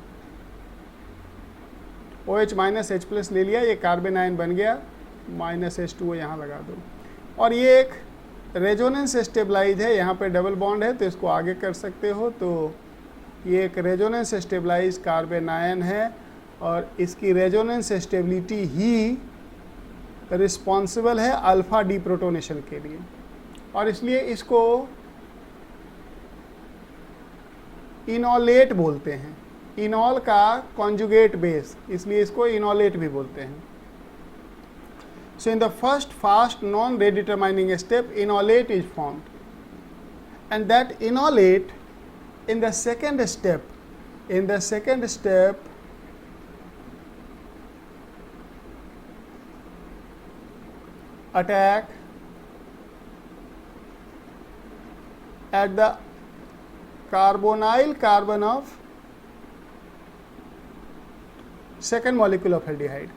S1: OH minus H+ ले लिया, ये कार्बन आयन बन गया, -H2O यहाँ लगा दो। और ये एक रेजोनेंस स्टेबलाइज है, यहाँ पे डबल बॉन्ड है तो इसको आगे कर सकते हो। तो ये एक रेजोनेंस स्टेबलाइज कार्बन आयन है और इसकी रेजोनेंस स्टेबिलिटी ही रिस्पॉन्सिबल है अल्फा डीप्रोटोनेशन के लिए, और इसलिए इसको इनोलेट बोलते हैं। इनॉल का कॉन्जुगेट बेस, इसलिए इसको इनोलेट भी बोलते हैं। So in the first fast non-rate determining step, enolate is formed, and that enolate in the second step attack at the carbonyl carbon of second molecule of aldehyde,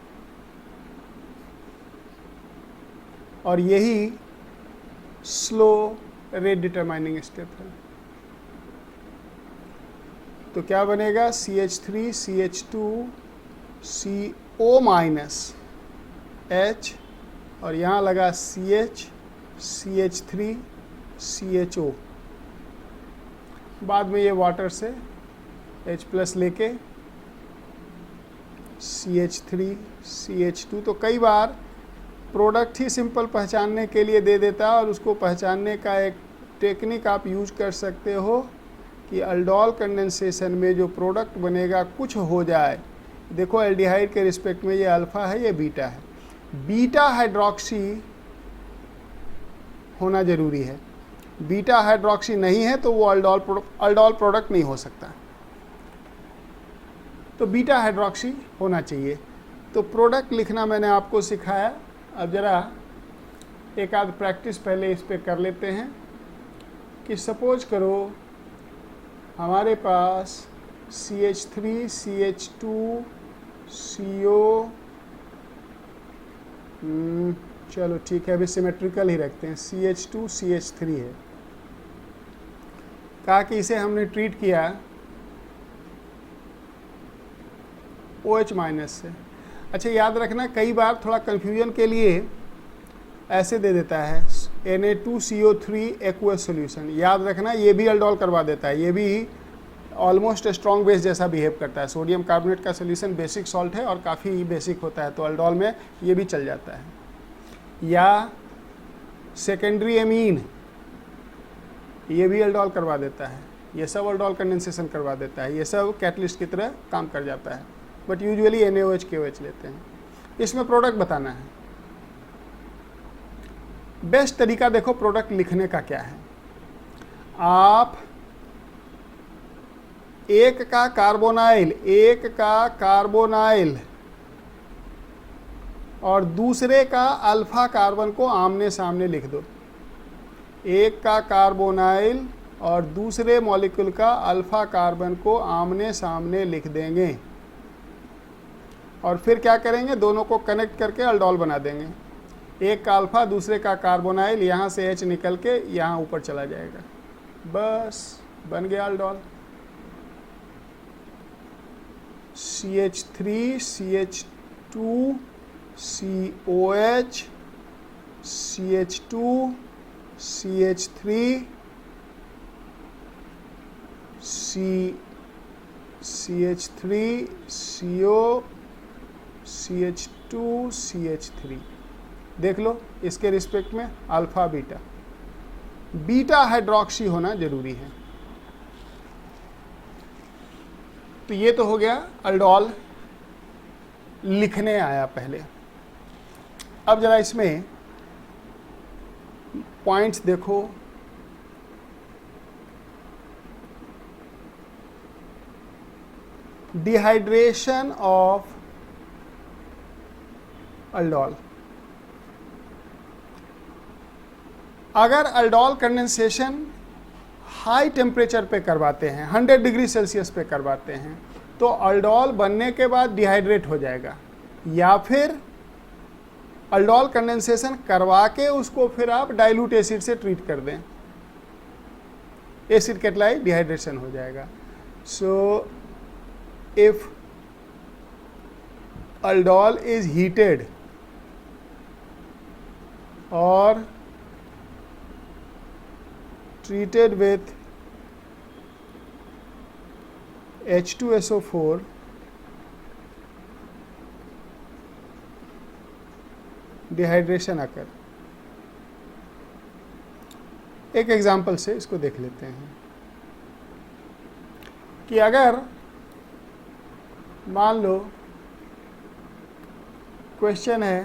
S1: और यही slow rate determining step है। तो क्या बनेगा, CH3 CH2 CO minus H और यहाँ लगा CH CH3 CHO। बाद में ये वाटर से H+ लेके CH3 CH2। तो कई बार प्रोडक्ट ही सिंपल पहचानने के लिए दे देता है, और उसको पहचानने का एक टेक्निक आप यूज कर सकते हो कि अल्डोल कंडेंसेशन में जो प्रोडक्ट बनेगा कुछ हो जाए। देखो एल्डिहाइड के रिस्पेक्ट में ये अल्फ़ा है, ये बीटा है, बीटा हाइड्रोक्सी होना ज़रूरी है। बीटा हाइड्रोक्सी नहीं है तो वो अल्डोल प्रोडक्ट नहीं हो सकता, तो बीटा हाइड्रोक्सी होना चाहिए। तो प्रोडक्ट लिखना मैंने आपको सिखाया। अब ज़रा एक आध प्रैक्टिस पहले इस पे कर लेते हैं कि सपोज करो हमारे पास CH3 CH2 CO, चलो ठीक है, अभी सिमेट्रिकल ही रखते हैं, CH2 CH3 है। कहा कि इसे हमने ट्रीट किया OH माइनस से। अच्छा याद रखना, कई बार थोड़ा कन्फ्यूजन के लिए ऐसे दे देता है Na2CO3 एक्वस सॉल्यूशन। याद रखना ये भी अल्डोल करवा देता है, ये भी ऑलमोस्ट स्ट्रॉन्ग बेस जैसा बिहेव करता है। सोडियम कार्बोनेट का सॉल्यूशन बेसिक सॉल्ट है और काफ़ी बेसिक होता है, तो अल्डोल में ये भी चल जाता है। या सेकेंडरी एमीन, ये भी अल्डोल करवा देता है। ये सब अल्डोल कंडेंसेशन करवा देता है, ये सब कैटलिस्ट की तरह काम कर जाता है, बट यूजुअली NaOH KOH लेते हैं। इसमें प्रोडक्ट बताना है। बेस्ट तरीका देखो प्रोडक्ट लिखने का क्या है, आप एक का कार्बोनाइल और दूसरे का अल्फा कार्बन को आमने सामने लिख दो। एक का कार्बोनाइल और दूसरे मॉलिक्यूल का अल्फा कार्बन को आमने सामने लिख देंगे, और फिर क्या करेंगे, दोनों को कनेक्ट करके अल्डोल बना देंगे। एक का अल्फा दूसरे का कार्बोनाइल, यहाँ से H निकल के यहाँ ऊपर चला जाएगा, बस बन गया aldol. CH3 CH2 COH CH2 CH3 CH3 CO CH2 CH3। देख लो इसके रिस्पेक्ट में अल्फा बीटा हाइड्रोक्सी होना जरूरी है। तो ये तो हो गया अल्डोल लिखने आया पहले। अब जरा इसमें पॉइंट्स देखो। Dehydration of aldol. अगर अल्डोल कंडेंसेशन हाई टेम्परेचर पे करवाते हैं, 100 डिग्री सेल्सियस पे करवाते हैं, तो अल्डोल बनने के बाद डिहाइड्रेट हो जाएगा, या फिर अल्डोल कंडेंसेशन करवा के उसको फिर आप डाइल्यूट एसिड से ट्रीट कर दें, एसिड कैटालाइज डिहाइड्रेशन हो जाएगा। So if aldol is heated और treated with H2SO4, डिहाइड्रेशन अकर। एक एग्जाम्पल से इसको देख लेते हैं कि अगर मान लो क्वेश्चन है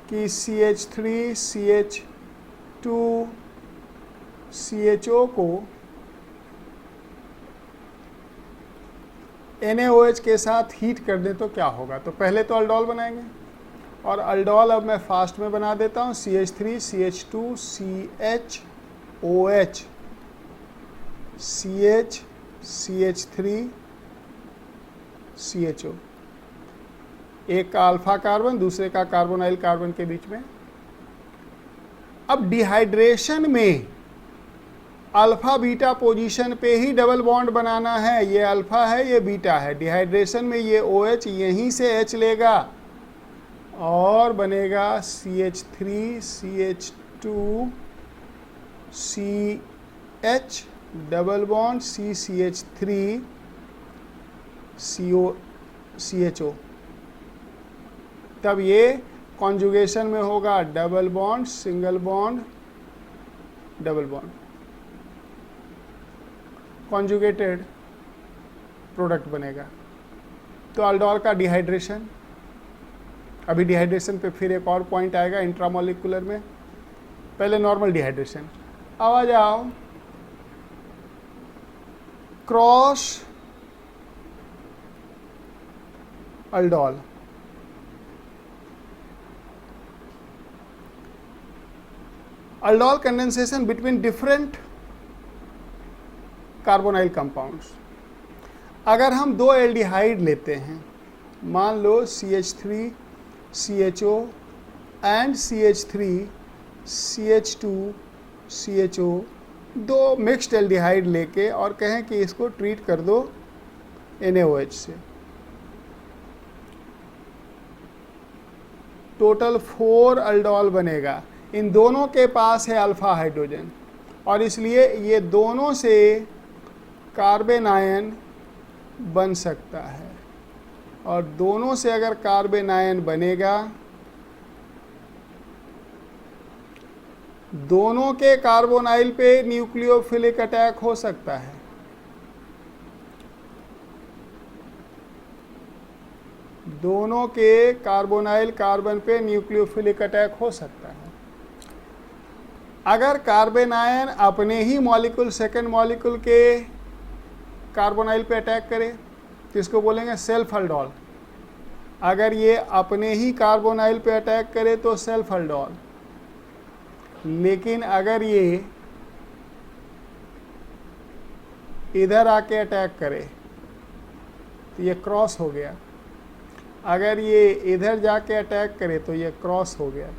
S1: कि CH3 CH2 CHO को NaOH के साथ हीट कर दें तो क्या होगा। तो पहले तो अल्डोल बनाएंगे, और अल्डोल अब मैं फास्ट में बना देता हूँ। CH3 CH2 CHOH CH CH3 CHO, एक का अल्फा कार्बन दूसरे का कार्बोनाइल कार्बन के बीच में। अब डिहाइड्रेशन में अल्फा बीटा पोजीशन पे ही डबल बॉन्ड बनाना है। ये अल्फा है, ये बीटा है। डिहाइड्रेशन में ये OH यहीं से H लेगा और बनेगा CH3 CH2 CH double bond CCH3 CHO। तब ये कॉन्जुगेशन में होगा double bond single bond double bond, conjugated product बनेगा। तो अल्डोल का डिहाइड्रेशन, अभी डिहाइड्रेशन पे फिर एक और पॉइंट आएगा इंट्रामोलिकुलर में। पहले नॉर्मल डिहाइड्रेशन। अब आ जाओ cross aldol. Aldol condensation between different carbonyl compounds. अगर हम दो एल्डिहाइड लेते हैं, मान लो CH3 CHO and CH3 CH2 CHO, दो मिक्स्ड एल्डिहाइड लेके और कहें कि इसको ट्रीट कर दो NaOH से, टोटल 4 अल्डोल बनेगा। इन दोनों के पास है अल्फा हाइड्रोजन, और इसलिए ये दोनों से कार्बन आयन बन सकता है, और दोनों से अगर कार्बन आयन बनेगा, दोनों के कार्बोनाइल पे न्यूक्लियोफिलिक अटैक हो सकता है। दोनों के कार्बोनाइल कार्बन पे न्यूक्लियोफिलिक अटैक हो सकता है। अगर कार्बन आयन अपने ही मॉलिक्यूल सेकेंड मॉलिक्यूल के कार्बोनाइल पे अटैक करे तो इसको बोलेंगे सेल्फ हल्डोल। अगर ये अपने ही कार्बोनाइल पे अटैक करे तो सेल्फ हल्डोल। लेकिन अगर ये इधर आके अटैक करे तो ये क्रॉस हो गया। अगर ये इधर जाके अटैक करे तो ये क्रॉस हो गया।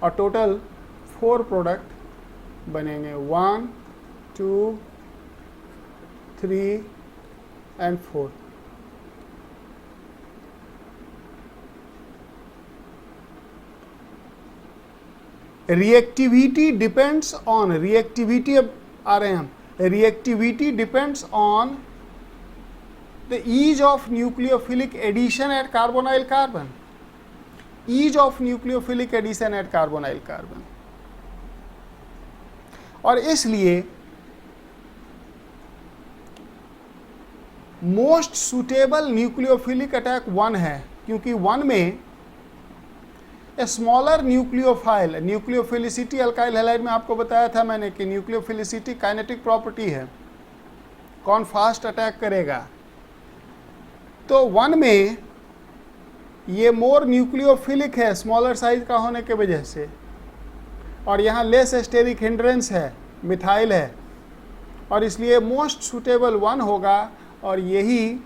S1: और टोटल 4 प्रोडक्ट बनेंगे, 1 2 3 and 4। Reactivity depends on, reactivity अब आ रहे हैं हम, reactivity depends on the ease of nucleophilic addition at carbonyl carbon, ease of nucleophilic addition at carbonyl carbon. और इसलिए मोस्ट सुटेबल न्यूक्लियोफिलिक अटैक 1 है, क्योंकि 1 में a smaller nucleophile, nucleophilicity alkyl halide में आपको बताया था मैंने कि न्यूक्लियोफिलिसिटी काइनेटिक प्रॉपर्टी है, कौन फास्ट अटैक करेगा। तो 1 में ये मोर न्यूक्लियोफिलिक है स्मॉलर साइज का होने के वजह से, और यहाँ लेस स्टेरिक हिंड्रेंस है, मिथाइल है, और इसलिए मोस्ट सुटेबल 1 होगा और यही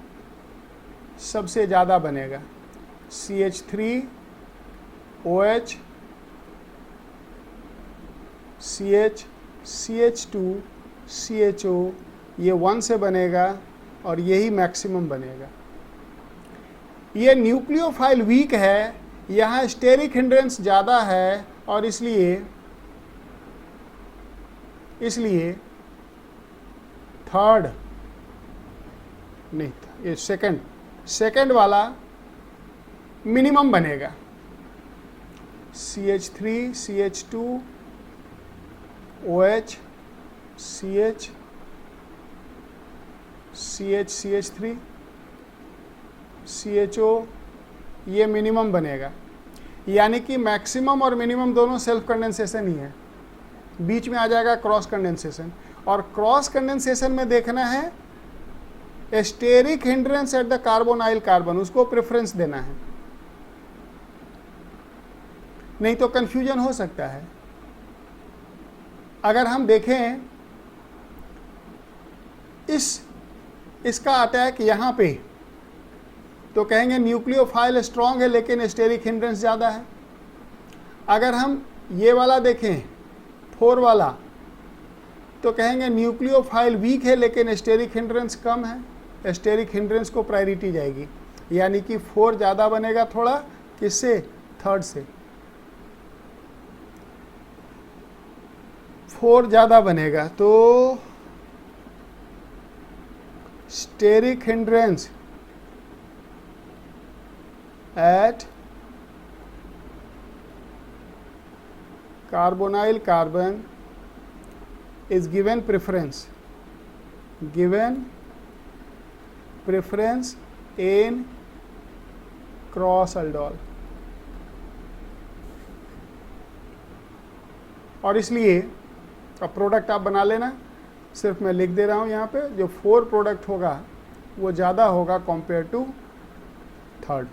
S1: सबसे ज़्यादा बनेगा। CH3 OH CH CH2 CHO ये 1 से बनेगा और यही मैक्सिमम बनेगा। ये न्यूक्लियोफाइल वीक है, यहाँ स्टेरिक हिंड्रेंस ज़्यादा है, और इसलिए थर्ड नहीं, ये सेकंड वाला मिनिमम बनेगा। CH3 CH2 OH CH CH3 CHO ये मिनिमम बनेगा। यानी कि मैक्सिमम और मिनिमम दोनों सेल्फ कंडेंसेशन ही है, बीच में आ जाएगा क्रॉस कंडेंसेशन। और क्रॉस कंडेंसेशन में देखना है steric hindrance at the carbonyl carbon, उसको प्रेफरेंस देना है, नहीं तो कंफ्यूजन हो सकता है। अगर हम देखें इसका अटैक यहाँ पे तो कहेंगे न्यूक्लियोफाइल स्ट्रांग है लेकिन स्टेरिक हिंड्रेंस ज़्यादा है। अगर हम ये वाला देखें 4 वाला तो कहेंगे न्यूक्लियोफाइल वीक है लेकिन स्टेरिक हिंड्रेंस कम है, स्टेरिक हिंड्रेंस को प्रायोरिटी जाएगी, यानी कि 4 ज़्यादा बनेगा थोड़ा, किससे, थर्ड से 4 ज़्यादा बनेगा। तो steric hindrance at carbonyl carbon is given preference in cross aldol। और इसलिए अब प्रोडक्ट आप बना लेना, सिर्फ मैं लिख दे रहा हूँ यहाँ पे, जो 4 प्रोडक्ट होगा वो ज़्यादा होगा कंपेयर टू थर्ड।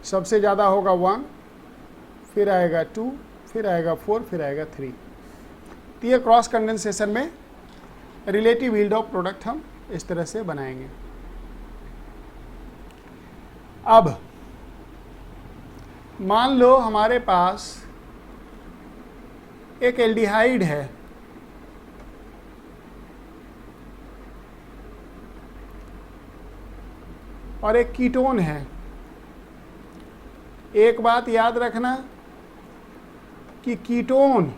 S1: सबसे ज़्यादा होगा 1, फिर आएगा 2, फिर आएगा 4, फिर आएगा 3। तो ये क्रॉस कंडेंसेशन में रिलेटिव यील्ड ऑफ प्रोडक्ट हम इस तरह से बनाएंगे। अब मान लो हमारे पास एक एल्डिहाइड है, और एक कीटोन है। एक बात याद रखना कि कीटोन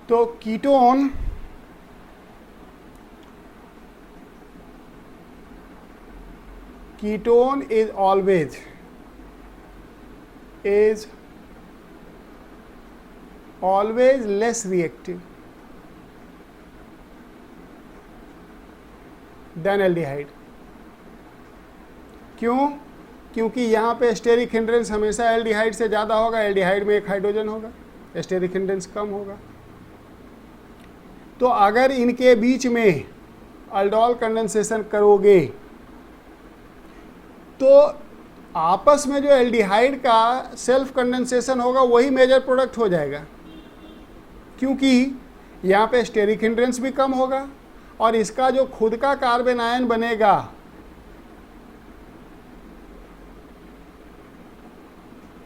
S1: तो ketone is always less reactive than aldehyde. क्यों? क्योंकि यहाँ पे स्टेरिक हिंड्रेंस हमेशा एल्डिहाइड से ज़्यादा होगा, एल्डिहाइड में एक हाइड्रोजन होगा, स्टेरिक हिंड्रेंस कम होगा। तो अगर इनके बीच में अल्डोल कंडेंसेशन करोगे तो आपस में जो एल्डिहाइड का सेल्फ कंडेंसेशन होगा वही मेजर प्रोडक्ट हो जाएगा, क्योंकि यहाँ पे स्टेरिक हिंड्रेंस भी कम होगा और इसका जो खुद का कार्बन आयन बनेगा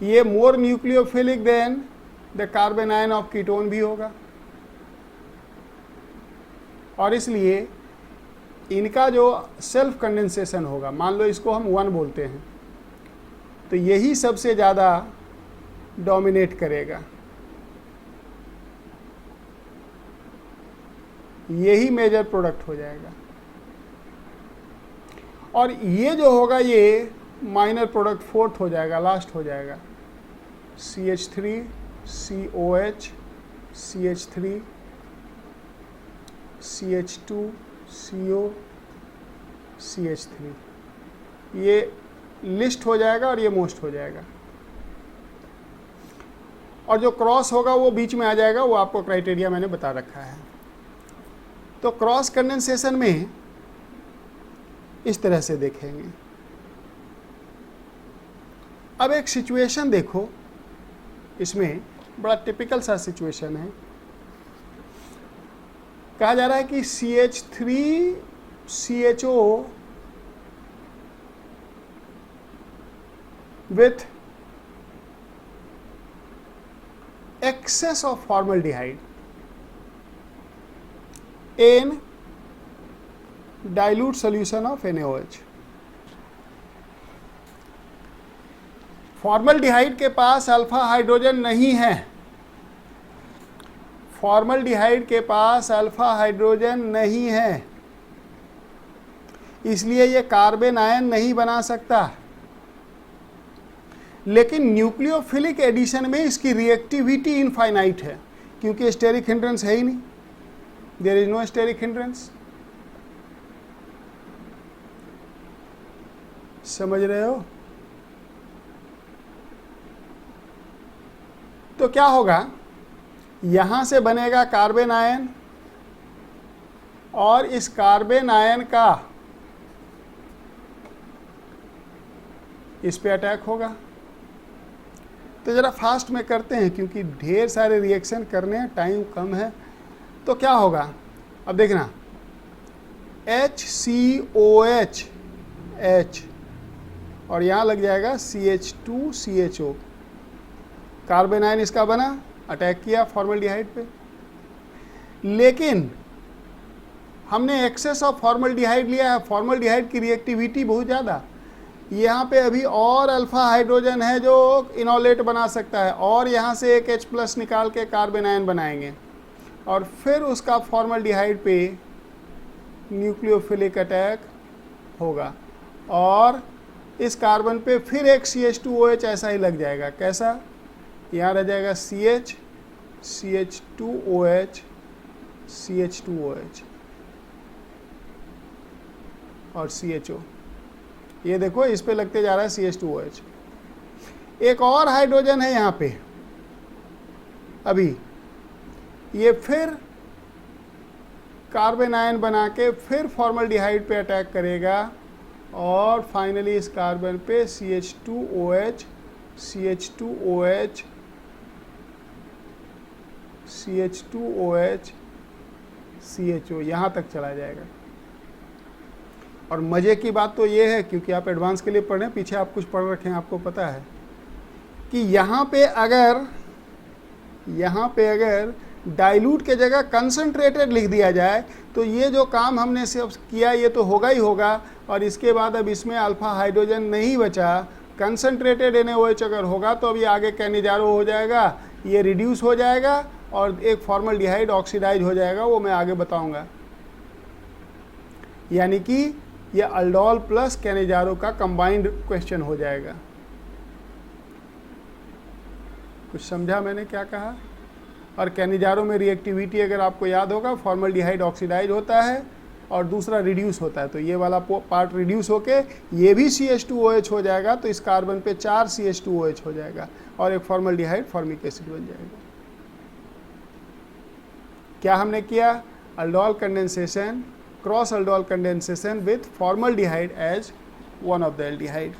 S1: ये more nucleophilic than the carbanion of ketone भी होगा, और इसलिए इनका जो सेल्फ कंडेंसेशन होगा, मान लो इसको हम 1 बोलते हैं, तो यही सबसे ज़्यादा डोमिनेट करेगा, यही मेजर प्रोडक्ट हो जाएगा। और ये जो होगा ये माइनर प्रोडक्ट फोर्थ हो जाएगा, लास्ट हो जाएगा। CH3 COH CH3 CH2 CO CH3, ये लिस्ट हो जाएगा और ये मोस्ट हो जाएगा, और जो क्रॉस होगा वो बीच में आ जाएगा, वो आपको क्राइटेरिया मैंने बता रखा है। तो क्रॉस कंडेंसेशन में इस तरह से देखेंगे। अब एक सिचुएशन देखो, इसमें बड़ा टिपिकल सा सिचुएशन है। कहा जा रहा है कि CH3 CHO with excess of formaldehyde in dilute solution of NaOH। Formaldehyde के पास अल्फा हाइड्रोजन नहीं है, फॉर्मल्डिहाइड के पास अल्फा हाइड्रोजन नहीं है, इसलिए ये कार्बन आयन नहीं बना सकता। लेकिन न्यूक्लियोफिलिक एडिशन में इसकी रिएक्टिविटी इनफाइनाइट है, क्योंकि स्टेरिक हिंड्रेंस है ही नहीं, there is no steric hindrance. समझ रहे हो? तो क्या होगा, यहां से बनेगा कार्बन आयन और इस कार्बन आयन का इस पे अटैक होगा। तो जरा फास्ट में करते हैं क्योंकि ढेर सारे रिएक्शन करने हैं, टाइम कम है। तो क्या होगा, अब देखना, HCOH H और यहाँ लग जाएगा CH2 CHO, कार्बन आयन इसका बना, अटैक किया फॉर्मल्डिहाइड पे। लेकिन हमने एक्सेस ऑफ फॉर्मल्डिहाइड लिया है, फॉर्मल्डिहाइड की रिएक्टिविटी बहुत ज़्यादा, यहाँ पे अभी और अल्फा हाइड्रोजन है जो इनोलेट बना सकता है, और यहाँ से एक H+ निकाल के कार्बन आयन बनाएंगे और फिर उसका फॉर्मल्डिहाइड पे न्यूक्लियोफिलिक अटैक होगा और इस कार्बन पे फिर एक CH2OH ऐसा ही लग जाएगा। कैसा? यहाँ रह जाएगा CH CH2OH CH2OH और CHO। ये देखो इस पे लगते जा रहा है CH2OH। एक और हाइड्रोजन है यहाँ पे, अभी ये फिर कार्बन आयन बना के फिर फॉर्मल्डिहाइड पे अटैक करेगा और फाइनली इस कार्बन पे CH2OH CH2OH CH2OH CHO यहाँ तक चला जाएगा। और मज़े की बात तो ये है, क्योंकि आप एडवांस के लिए पढ़ रहे हैं, पीछे आप कुछ पढ़ रखे हैं, आपको पता है कि यहाँ पे अगर डाइल्यूट के जगह कंसंट्रेटेड लिख दिया जाए तो ये जो काम हमने सिर्फ किया ये तो होगा ही होगा, और इसके बाद अब इसमें अल्फा हाइड्रोजन नहीं बचा, कंसंट्रेटेड NaOH अगर होगा तो अभी आगे कैनिजारो हो जाएगा, ये रिड्यूस हो जाएगा और एक फॉर्मल्डिहाइड ऑक्सीडाइज हो जाएगा, वो मैं आगे बताऊंगा। यानी कि ये अल्डोल प्लस कैनिजारो का कंबाइंड क्वेश्चन हो जाएगा। कुछ समझा मैंने क्या कहा? और कैनिजारो में रिएक्टिविटी अगर आपको याद होगा, फॉर्मल्डिहाइड ऑक्सीडाइज होता है और दूसरा रिड्यूस होता है, तो ये वाला पार्ट रिड्यूस होके ये भी CH2OH हो जाएगा, तो इस कार्बन पे 4 CH2OH हो जाएगा और एक फॉर्मल्डिहाइड फॉर्मिक एसिड बन जाएगा। क्या हमने किया? Aldol condensation, cross aldol condensation with formaldehyde as one of the aldehyde,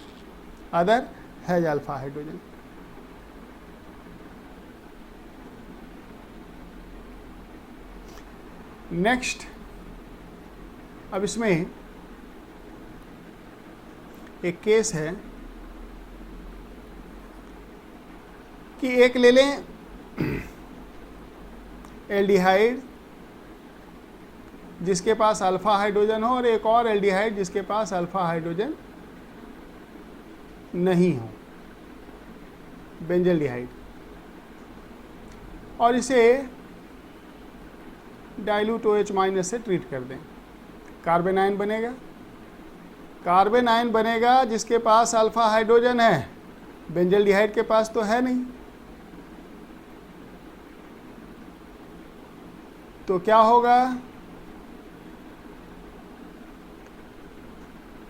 S1: other has alpha hydrogen. Next, अब इसमें एक केस है कि एक ले लें एल्डिहाइड जिसके पास अल्फा हाइड्रोजन हो और एक और एल्डिहाइड जिसके पास अल्फा हाइड्रोजन नहीं हो, बेंजल्डिहाइड, और इसे डाइल्यूट OH माइनस से ट्रीट कर दें। कार्बन आयन बनेगा, कार्बन आयन बनेगा जिसके पास अल्फा हाइड्रोजन है, बेंजल्डिहाइड के पास तो है नहीं। तो क्या होगा?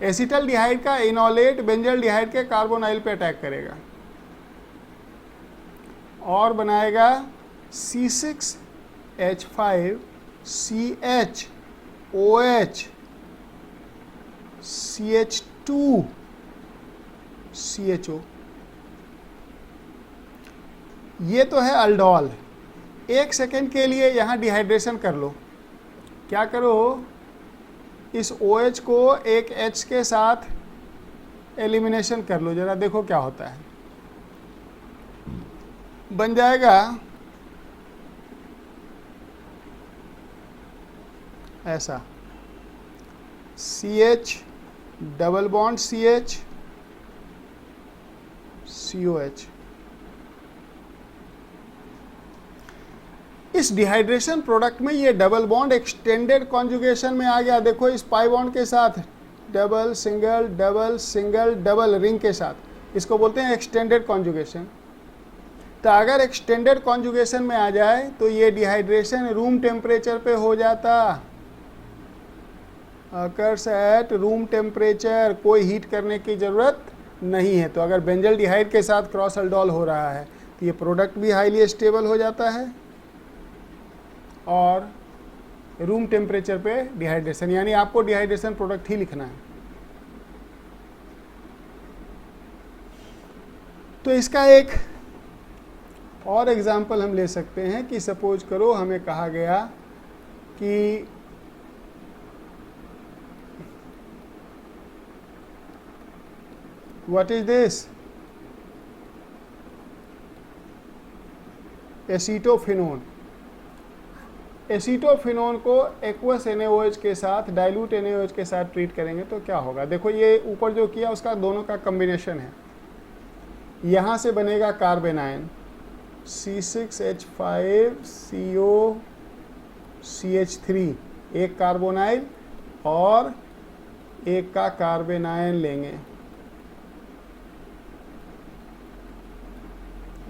S1: एसिटल्डिहाइड का इनोलेट बेंजल्डिहाइड के कार्बोनाइल पे अटैक करेगा और बनाएगा C6H5CHOH CH2CHO। ये तो है अल्डोल। एक सेकेंड के लिए यहाँ डिहाइड्रेशन कर लो। क्या करो? इस OH को एक H के साथ एलिमिनेशन कर लो, जरा देखो क्या होता है। बन जाएगा ऐसा, CH double bond CH COH। इस डिहाइड्रेशन प्रोडक्ट में ये डबल बॉन्ड एक्सटेंडेड कॉन्जुगेशन में आ गया। देखो इस पाई बॉन्ड के साथ double single double single double ring के साथ, इसको बोलते हैं एक्सटेंडेड कॉन्जुगेशन। तो अगर एक्सटेंडेड कॉन्जुगेशन में आ जाए तो ये डिहाइड्रेशन रूम टेम्परेचर पे हो जाता, अकर्स एट रूम टेम्परेचर, कोई हीट करने की ज़रूरत नहीं है। तो अगर बेंजल्डिहाइड के साथ क्रॉस अल्डोल हो रहा है तो ये प्रोडक्ट भी हाईली स्टेबल हो जाता है और रूम टेम्परेचर पे डिहाइड्रेशन, यानी आपको डिहाइड्रेशन प्रोडक्ट ही लिखना है। तो इसका एक और एग्जाम्पल हम ले सकते हैं कि सपोज करो हमें कहा गया कि what is this, acetophenone. Acetophenone को एक्वस NaOH के साथ, डाइल्यूट NaOH के साथ ट्रीट करेंगे तो क्या होगा? देखो ये ऊपर जो किया उसका दोनों का कॉम्बिनेशन है। यहाँ से बनेगा कार्बन आयन C6H5COCH3, एक कार्बोनाइल और एक का कार्बन आयन लेंगे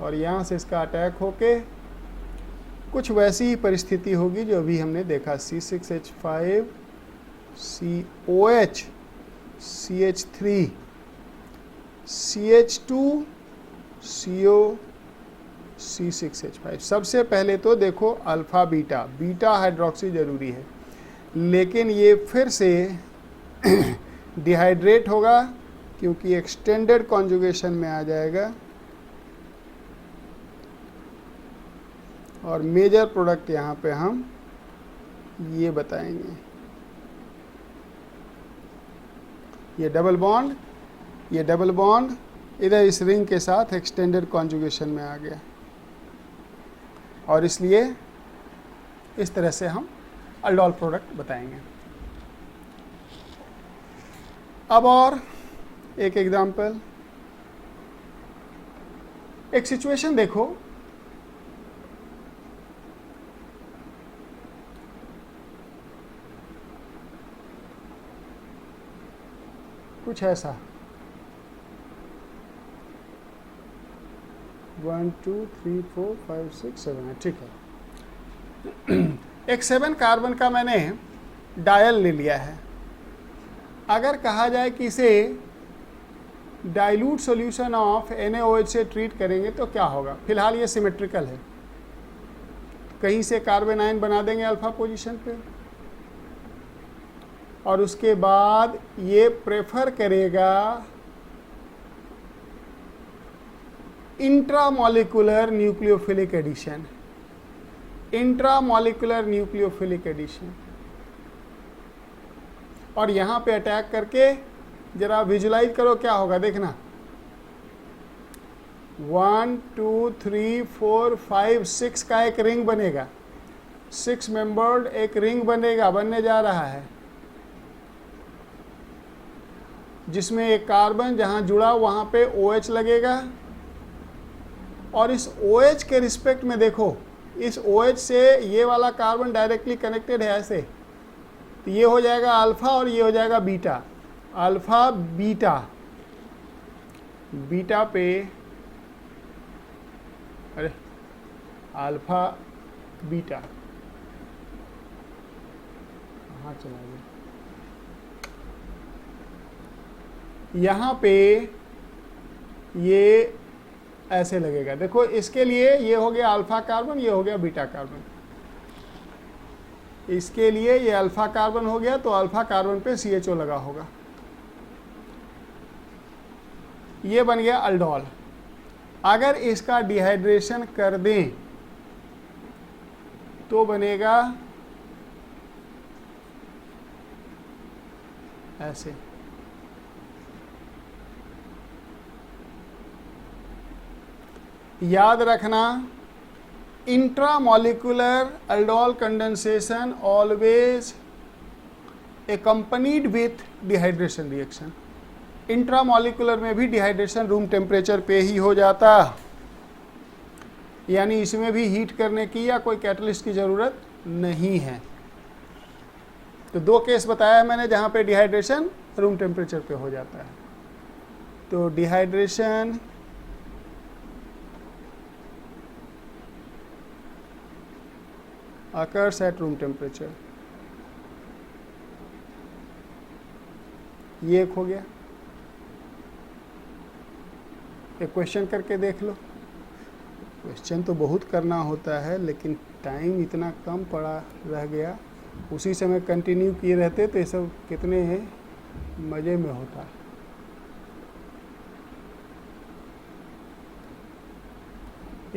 S1: और यहाँ से इसका अटैक होके कुछ वैसी ही परिस्थिति होगी जो अभी हमने देखा, C6H5COH CH3 CH2CO C6H5। सबसे पहले तो देखो अल्फा बीटा, बीटा हाइड्रोक्सी जरूरी है, लेकिन ये फिर से डिहाइड्रेट होगा क्योंकि एक्सटेंडेड कॉन्जुगेशन में आ जाएगा और मेजर प्रोडक्ट यहाँ पे हम ये बताएंगे। ये डबल बॉन्ड इधर इस रिंग के साथ एक्सटेंडेड कॉन्जुगेशन में आ गया और इसलिए इस तरह से हम अल्डोल प्रोडक्ट बताएंगे। अब और एक एग्जांपल, एक सिचुएशन देखो कुछ ऐसा 1 2 3 4 5 6 7 है, ठीक है। एक 7 कार्बन का मैंने डायल ले लिया है। अगर कहा जाए कि इसे डाइल्यूट सॉल्यूशन ऑफ NaOH से ट्रीट करेंगे तो क्या होगा? फिलहाल ये सिमेट्रिकल है, कहीं से कार्बन आयन बना देंगे अल्फा पोजीशन पे, और उसके बाद ये प्रेफर करेगा intramolecular nucleophilic addition, intramolecular nucleophilic addition, और यहां पे अटैक करके जरा विजुलाइज करो क्या होगा, देखना 1 2 3 4 5 6 का एक रिंग बनेगा, 6 मेंबर्ड एक रिंग बनेगा, बनने जा रहा है, जिसमें एक कार्बन जहां जुड़ा वहां पे OH लगेगा, और इस OH के रिस्पेक्ट में देखो, इस OH से ये वाला कार्बन डायरेक्टली कनेक्टेड है ऐसे, तो ये हो जाएगा अल्फा और ये हो जाएगा बीटा, अल्फा बीटा, बीटा पे, अरे अल्फा बीटा कहाँ चला गया, यहाँ पे ये ऐसे लगेगा। देखो इसके लिए ये हो गया अल्फा कार्बन, ये हो गया बीटा कार्बन, इसके लिए ये अल्फा कार्बन हो गया, तो अल्फा कार्बन पे CHO लगा होगा, ये बन गया अल्डोल। अगर इसका डिहाइड्रेशन कर दें तो बनेगा ऐसे, याद रखना intramolecular aldol condensation always accompanied with dehydration reaction। Intramolecular में भी डिहाइड्रेशन रूम टेम्परेचर पे ही हो जाता, यानी इसमें भी हीट करने की या कोई कैटलिस्ट की ज़रूरत नहीं है। तो 2 केस बताया मैंने जहाँ पे डिहाइड्रेशन रूम टेम्परेचर पे हो जाता है। तो dehydration occurs at room temperature, ये एक हो गया। एक क्वेश्चन करके देख लो, क्वेश्चन तो बहुत करना होता है लेकिन टाइम इतना कम पड़ा रह गया, उसी समय कंटिन्यू किए रहते तो ये सब कितने मज़े में होता।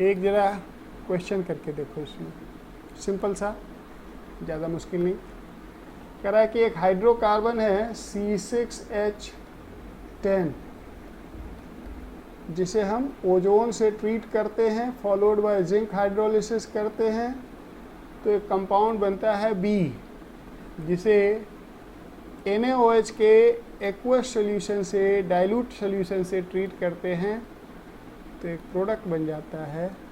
S1: एक जरा क्वेश्चन करके देखो, इसमें सिंपल सा, ज़्यादा मुश्किल नहीं। कह रहा है कि एक हाइड्रोकार्बन है C6H10, जिसे हम ओजोन से ट्रीट करते हैं, फॉलोड बाय जिंक हाइड्रोलिसिस करते हैं, तो एक कंपाउंड बनता है B, जिसे NaOH के एक्वस सॉल्यूशन से, डाइल्यूट सॉल्यूशन से ट्रीट करते हैं, तो एक प्रोडक्ट बन जाता है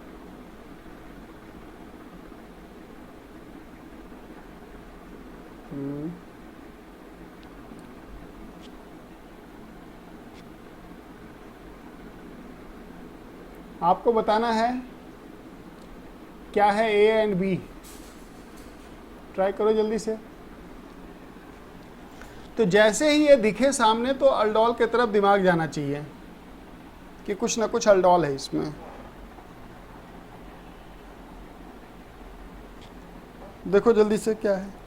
S1: आपको बताना है क्या है A एंड B, ट्राई करो जल्दी से। तो जैसे ही ये दिखे सामने तो अल्डोल की तरफ दिमाग जाना चाहिए कि कुछ ना कुछ अल्डोल है इसमें। देखो जल्दी से क्या है।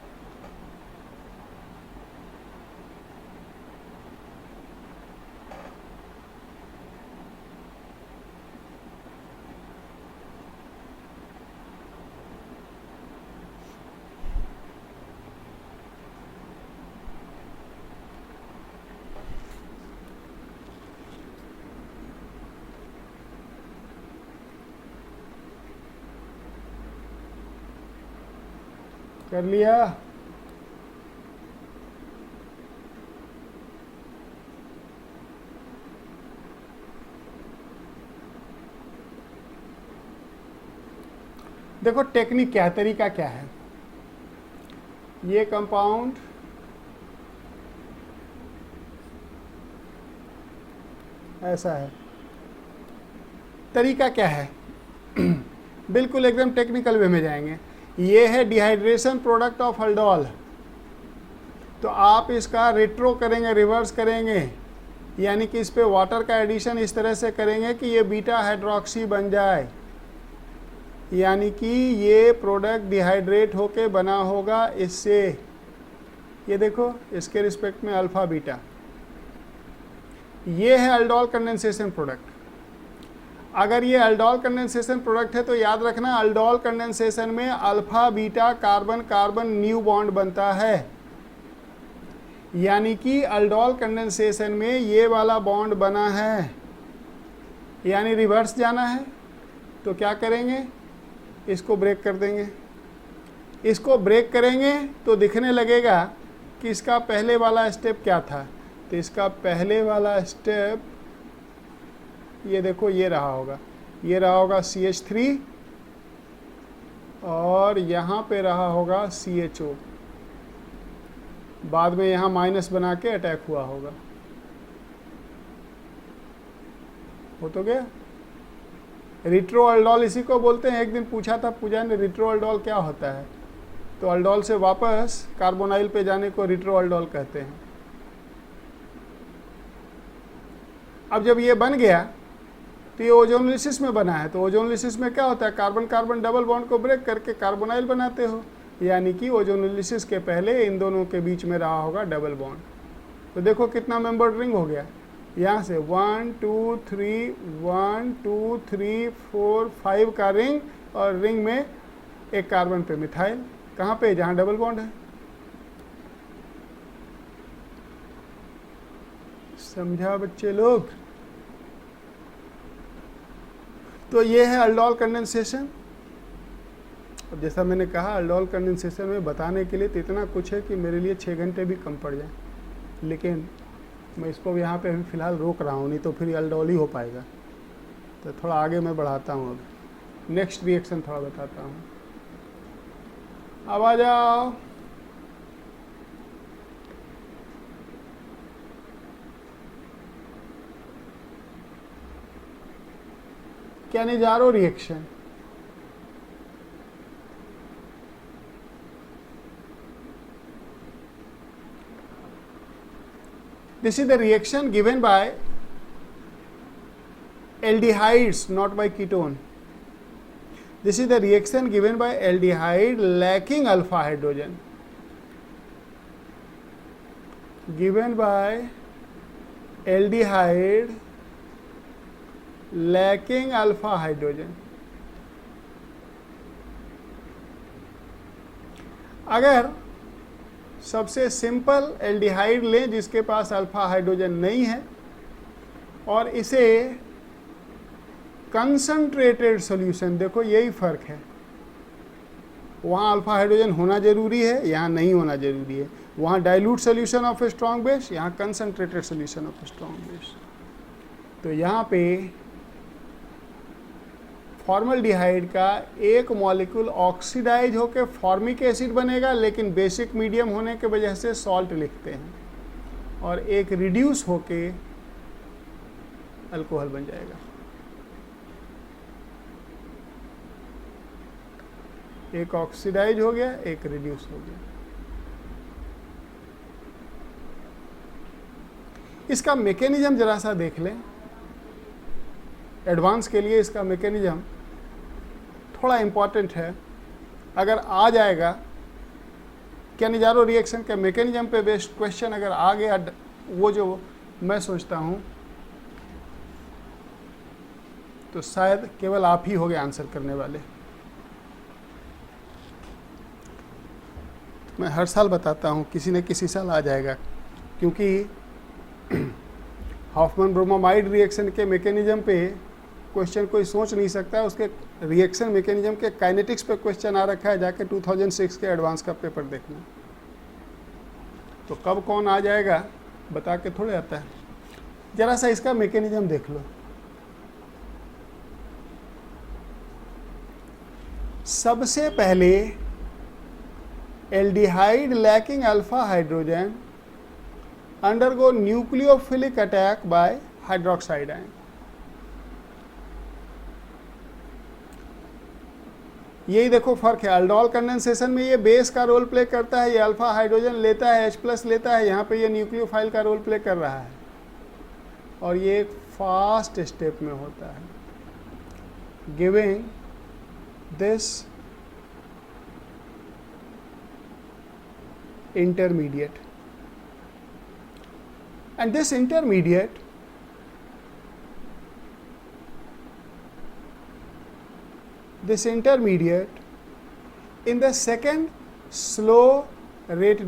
S1: कर लिया? देखो टेक्निक क्या है, तरीका क्या है। ये कंपाउंड ऐसा है। तरीका क्या है? बिल्कुल एकदम टेक्निकल वे में जाएंगे। ये है डिहाइड्रेशन प्रोडक्ट ऑफ अल्डोल, तो आप इसका रेट्रो करेंगे, रिवर्स करेंगे, यानी कि इस पे वाटर का एडिशन इस तरह से करेंगे कि ये बीटा हाइड्रोक्सी बन जाए, यानी कि ये प्रोडक्ट डिहाइड्रेट होके बना होगा इससे। ये देखो इसके रिस्पेक्ट में अल्फा बीटा, ये है अल्डोल कंडेंसेशन प्रोडक्ट। अगर ये अल्डोल कंडेंसेशन प्रोडक्ट है तो याद रखना अल्डोल कंडेंसेशन में alpha beta carbon carbon new bond बनता है, यानी कि अल्डोल कंडेंसेशन में ये वाला बॉन्ड बना है, यानी रिवर्स जाना है तो क्या करेंगे, इसको ब्रेक कर देंगे। इसको ब्रेक करेंगे तो दिखने लगेगा कि इसका पहले वाला स्टेप क्या था। तो इसका पहले वाला स्टेप ये देखो, ये रहा होगा, ये रहा होगा CH3 और यहाँ पे रहा होगा CHO, बाद में यहाँ माइनस बना के अटैक हुआ होगा। हो तो गया। रिट्रो अल्डोल इसी को बोलते हैं। एक दिन पूछा था पूजा ने रिट्रो अल्डोल क्या होता है, तो अल्डोल से वापस कार्बोनाइल पे जाने को रिट्रो अल्डोल कहते हैं। अब जब ये बन गया तो ये ओजोनलिसिस में बना है, तो ओजोनलिसिस में क्या होता है, कार्बन कार्बन डबल बॉन्ड को ब्रेक करके कार्बोनाइल बनाते हो, यानी कि ओजोनलिसिस के पहले इन दोनों के बीच में रहा होगा डबल बॉन्ड। तो देखो कितना मेंबर्ड रिंग हो गया, यहाँ से 1 2 3 1 2 3 4 5 का रिंग, और रिंग में एक कार्बन पे मिथाइल, कहाँ पे, जहाँ डबल बॉन्ड है। समझा बच्चे लोग? तो ये है अल्डोल कंडेंसेशन। अब जैसा मैंने कहा अल्डोल कंडेंसेशन में बताने के लिए तो इतना कुछ है कि मेरे लिए 6 घंटे भी कम पड़ जाए, लेकिन मैं इसको यहाँ पे अभी फ़िलहाल रोक रहा हूँ, नहीं तो फिर अल्डोल ही हो पाएगा। तो थोड़ा आगे मैं बढ़ाता हूँ, अब नेक्स्ट रिएक्शन थोड़ा बताता हूँ। अब आ जाओ, Cannizzaro reaction. This is the reaction given by aldehydes, not by ketone. This is the reaction given by aldehyde lacking alpha hydrogen. Given by aldehyde lacking alpha hydrogen. अगर सबसे सिंपल एल्डिहाइड लें जिसके पास alpha hydrogen नहीं है और इसे concentrated solution, देखो यही फ़र्क है, वहाँ अल्फा हाइड्रोजन होना जरूरी है, यहाँ नहीं होना जरूरी है। वहाँ dilute solution of a strong base, यहाँ concentrated solution of a strong base. तो यहाँ पे फॉर्मल्डिहाइड का एक मॉलिक्यूल ऑक्सीडाइज होकर फॉर्मिक एसिड बनेगा, लेकिन बेसिक मीडियम होने के वजह से सॉल्ट लिखते हैं, और एक रिड्यूस होके अल्कोहल बन जाएगा। एक ऑक्सीडाइज हो गया, एक रिड्यूस हो गया। इसका मैकेनिज्म जरा सा देख लें, एडवांस के लिए इसका मैकेनिज्म थोड़ा इम्पॉर्टेंट है। अगर आ जाएगा कैनिजारो रिएक्शन के मैकेनिज्म पे बेस्ड क्वेश्चन अगर आ गया, वो जो मैं सोचता हूँ, तो शायद केवल आप ही होगे आंसर करने वाले। मैं हर साल बताता हूँ किसी न किसी साल आ जाएगा, क्योंकि हॉफमैन ब्रोमामाइड रिएक्शन के मैकेनिज्म पे क्वेश्चन कोई सोच नहीं सकता है, उसके रिएक्शन मैकेनिज्म के काइनेटिक्स पे क्वेश्चन आ रखा है, जाके 2006 के एडवांस का पेपर देखना। तो कब कौन आ जाएगा बता के थोड़े आता है, जरा सा इसका मैकेनिज्म देख लो। सबसे पहले aldehyde lacking alpha hydrogen undergo nucleophilic attack by hydroxide ion. यही देखो फर्क है, अल्डोल कंडेंसेशन में ये बेस का रोल प्ले करता है, ये अल्फा हाइड्रोजन लेता है, H+ लेता है, यहाँ पे ये न्यूक्लियोफाइल का रोल प्ले कर रहा है, और ये एक फास्ट स्टेप में होता है, giving this intermediate, and this intermediate in the second slow rate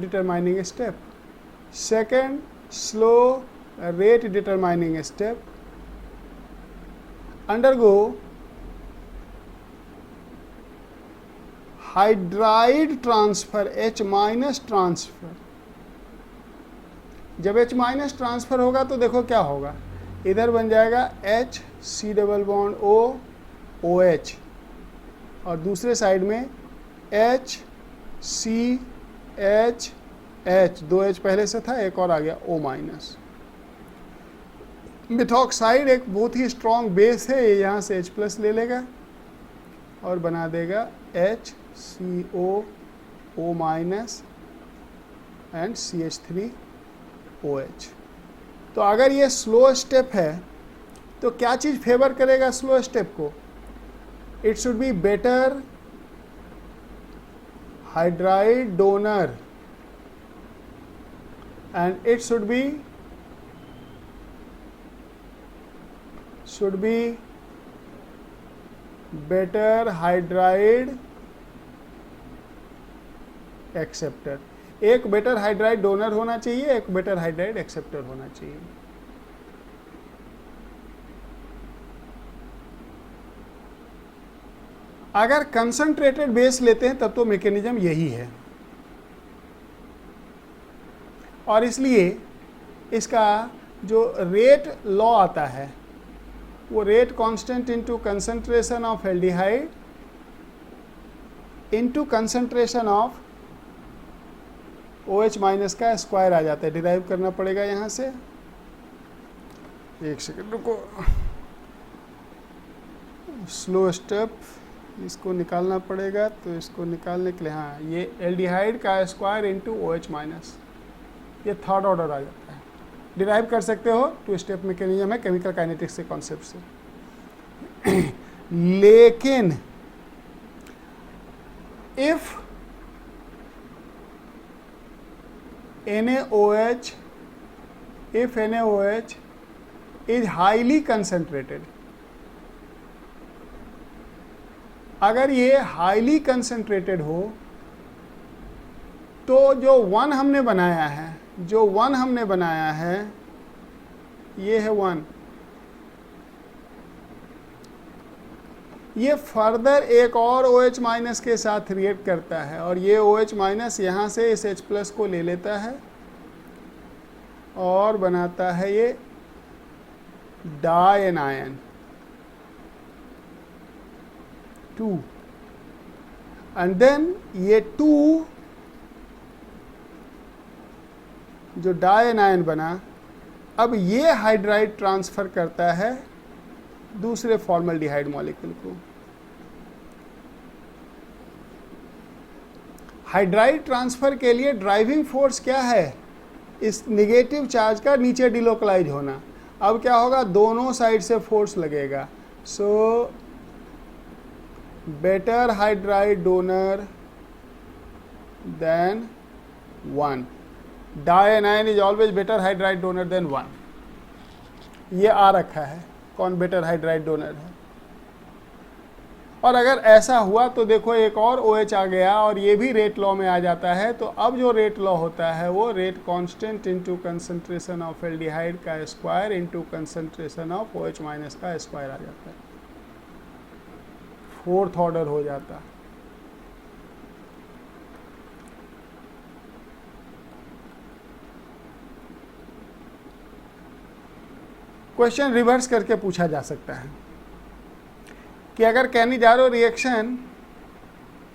S1: determining step undergo hydride transfer, H- transfer. जब H- ट्रांसफर होगा तो देखो क्या होगा, इधर बन जाएगा HC+O OH, और दूसरे साइड में HCHH, 2H पहले से था, एक और आ गया O-। मिथॉक्साइड एक बहुत ही स्ट्रॉन्ग बेस है, ये यहाँ से H+ ले लेगा और बना देगा HCO O- एंड CH3OH। तो अगर ये स्लो स्टेप है तो क्या चीज़ फेवर करेगा स्लो स्टेप को? It should be better hydride donor and it should be better hydride acceptor. एक बेटर हाइड्राइड डोनर होना चाहिए, एक बेटर हाइड्राइड एक्सेप्टर होना चाहिए। अगर कंसंट्रेटेड बेस लेते हैं तब तो मैकेनिज्म यही है, और इसलिए इसका जो रेट लॉ आता है वो rate constant into concentration of aldehyde into concentration of OH- का स्क्वायर आ जाता है। डिराइव करना पड़ेगा यहाँ से, एक सेकंड रुको, स्लो स्टेप, इसको निकालना पड़ेगा, तो इसको निकालने के लिए हाँ, ये एल्डिहाइड का स्क्वायर इनटू OH-, ये थर्ड ऑर्डर आ जाता है। डिराइव कर सकते हो, 2 स्टेप मैकेनिज्म है केमिकल काइनेटिक्स के कॉन्सेप्ट से। लेकिन if NaOH is highly concentrated, अगर ये हाईली कंसंट्रेटेड हो तो जो 1 हमने बनाया है, ये है 1, ये फर्दर एक और OH- के साथ रिएक्ट करता है, और ये OH- यहाँ से इस H+ को ले लेता है और बनाता है ये डायनायन 2, एंड देन ये 2 जो डायनायन बना, अब ये हाइड्राइड ट्रांसफर करता है दूसरे फॉर्मल्डिहाइड मॉलिक्यूल को। हाइड्राइड ट्रांसफर के लिए ड्राइविंग फोर्स क्या है? इस निगेटिव चार्ज का नीचे डिलोकलाइज होना। अब क्या होगा, दोनों साइड से फोर्स लगेगा, so better hydride donor than 1, dianion is always better hydride donor than 1। ये आ रखा है कौन बेटर हाइड्राइड डोनर है। और अगर ऐसा हुआ तो देखो एक और OH आ गया और ये भी रेट लॉ में आ जाता है। तो अब जो रेट लॉ होता है वो rate constant into concentration of aldehyde का square into concentration of OH- का स्क्वायर आ जाता है, 4th ऑर्डर हो जाता। क्वेश्चन रिवर्स करके पूछा जा सकता है कि अगर Cannizzaro reaction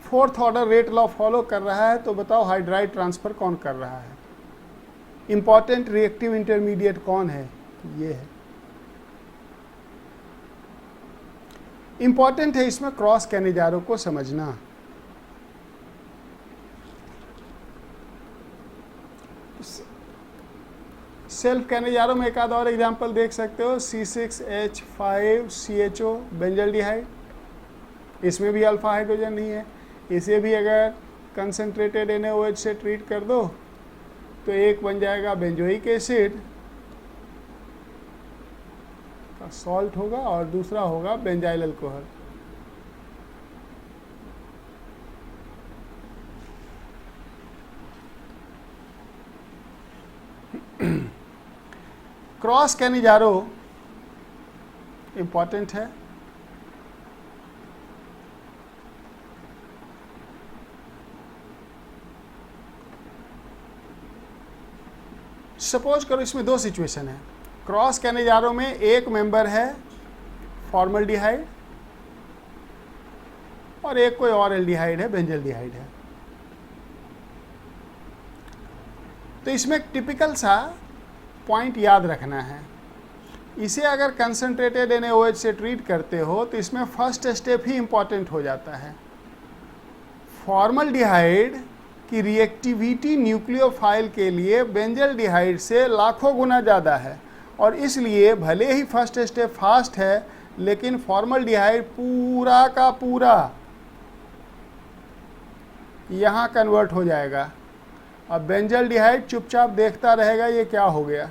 S1: 4th order rate law follow कर रहा है तो बताओ हाइड्राइड ट्रांसफर कौन कर रहा है, इंपॉर्टेंट रिएक्टिव इंटरमीडिएट कौन है? ये है। इंपॉर्टेंट है इसमें क्रॉस कैनिजारो को समझना। सेल्फ कैनिजारो में एक आध और एग्जांपल देख सकते हो, C6H5CHO बेंजल्डिहाइड, इसमें भी अल्फा हाइड्रोजन नहीं है। इसे भी अगर कंसनट्रेटेड NaOH से ट्रीट कर दो तो एक बन जाएगा बेंजोइक एसिड का सॉल्ट होगा और दूसरा होगा benzyl alcohol. Cross Cannizzaro important है। सपोज करो इसमें दो सिचुएशन है। क्रॉस कैनिजारो में एक मेंबर है फॉर्मल्डिहाइड और एक कोई और एल्डिहाइड है, बेंजल्डिहाइड है। तो इसमें एक टिपिकल सा पॉइंट याद रखना है। इसे अगर कंसनट्रेटेड NaOH से ट्रीट करते हो तो इसमें फर्स्ट स्टेप ही इंपॉर्टेंट हो जाता है। फॉर्मल्डिहाइड की रिएक्टिविटी न्यूक्लियोफाइल के लिए बेंजल्डिहाइड से लाखों गुना ज़्यादा है और इसलिए भले ही फर्स्ट स्टेप फास्ट है लेकिन फॉर्मल्डिहाइड पूरा का पूरा यहाँ कन्वर्ट हो जाएगा। अब बेंजल्डिहाइड चुपचाप देखता रहेगा ये क्या हो गया।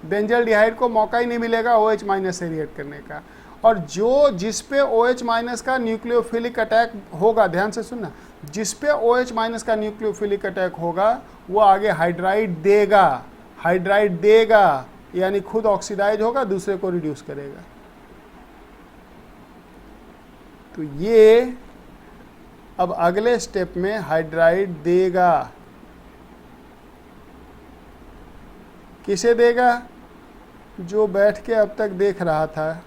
S1: बेंजल्डिहाइड को मौका ही नहीं मिलेगा OH माइनस से रिएक्ट करने का, और जिस पे OH माइनस का न्यूक्लियोफिलिक अटैक होगा, ध्यान से सुनना, जिस पे OH माइनस का न्यूक्लियोफिलिक अटैक होगा वो आगे हाइड्राइड देगा यानी खुद ऑक्सीडाइज होगा, दूसरे को रिड्यूस करेगा। तो ये अब अगले स्टेप में हाइड्राइड देगा। किसे देगा? जो बैठ के अब तक देख रहा था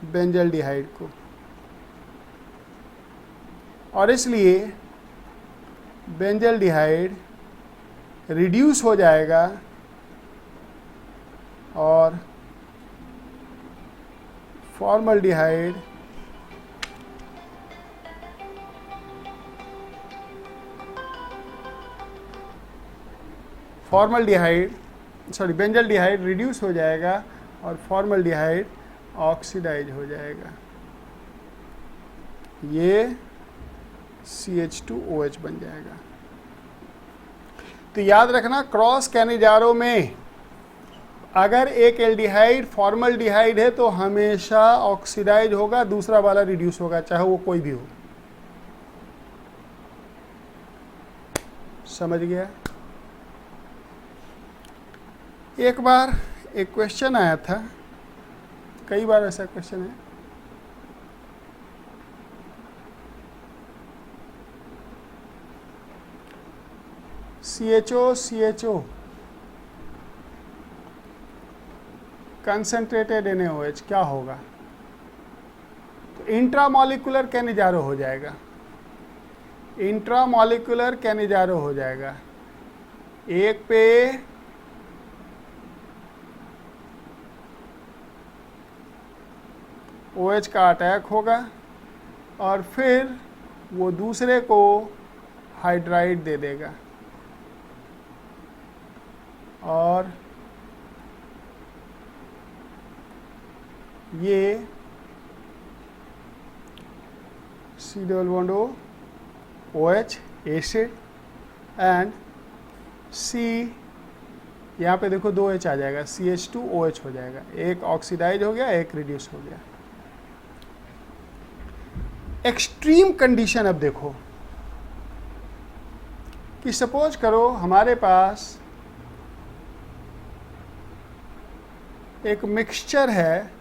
S1: बेंजल्डिहाइड को, और इसलिए बेंजल्डिहाइड रिड्यूस हो जाएगा और फॉर्मल्डिहाइड बेंजल्डिहाइड रिड्यूस हो जाएगा और फॉर्मल्डिहाइड ऑक्सीडाइज हो जाएगा। ये CH2OH बन जाएगा। तो याद रखना क्रॉस कैनिजारो में अगर एक एल्डिहाइड फॉर्मल्डिहाइड है तो हमेशा ऑक्सीडाइज होगा, दूसरा वाला रिड्यूस होगा, चाहे वो कोई भी हो। समझ गया? एक बार एक क्वेश्चन आया था, कई बार ऐसा क्वेश्चन है, CHO कंसंट्रेटेड NaOH क्या होगा? तो इंट्रामॉलिक्यूलर कैनिजारो हो जाएगा। इंट्रामॉलिक्यूलर कैनिजारो हो जाएगा। एक पे OH का अटैक होगा और फिर वो दूसरे को हाइड्राइड दे देगा और ये C⋅O OH acid and C, यहाँ पे देखो 2H आ जाएगा, CH2OH हो जाएगा। एक ऑक्सीडाइज हो गया, एक रिड्यूस हो गया। एक्सट्रीम कंडीशन अब देखो कि सपोज करो हमारे पास एक मिक्सचर है,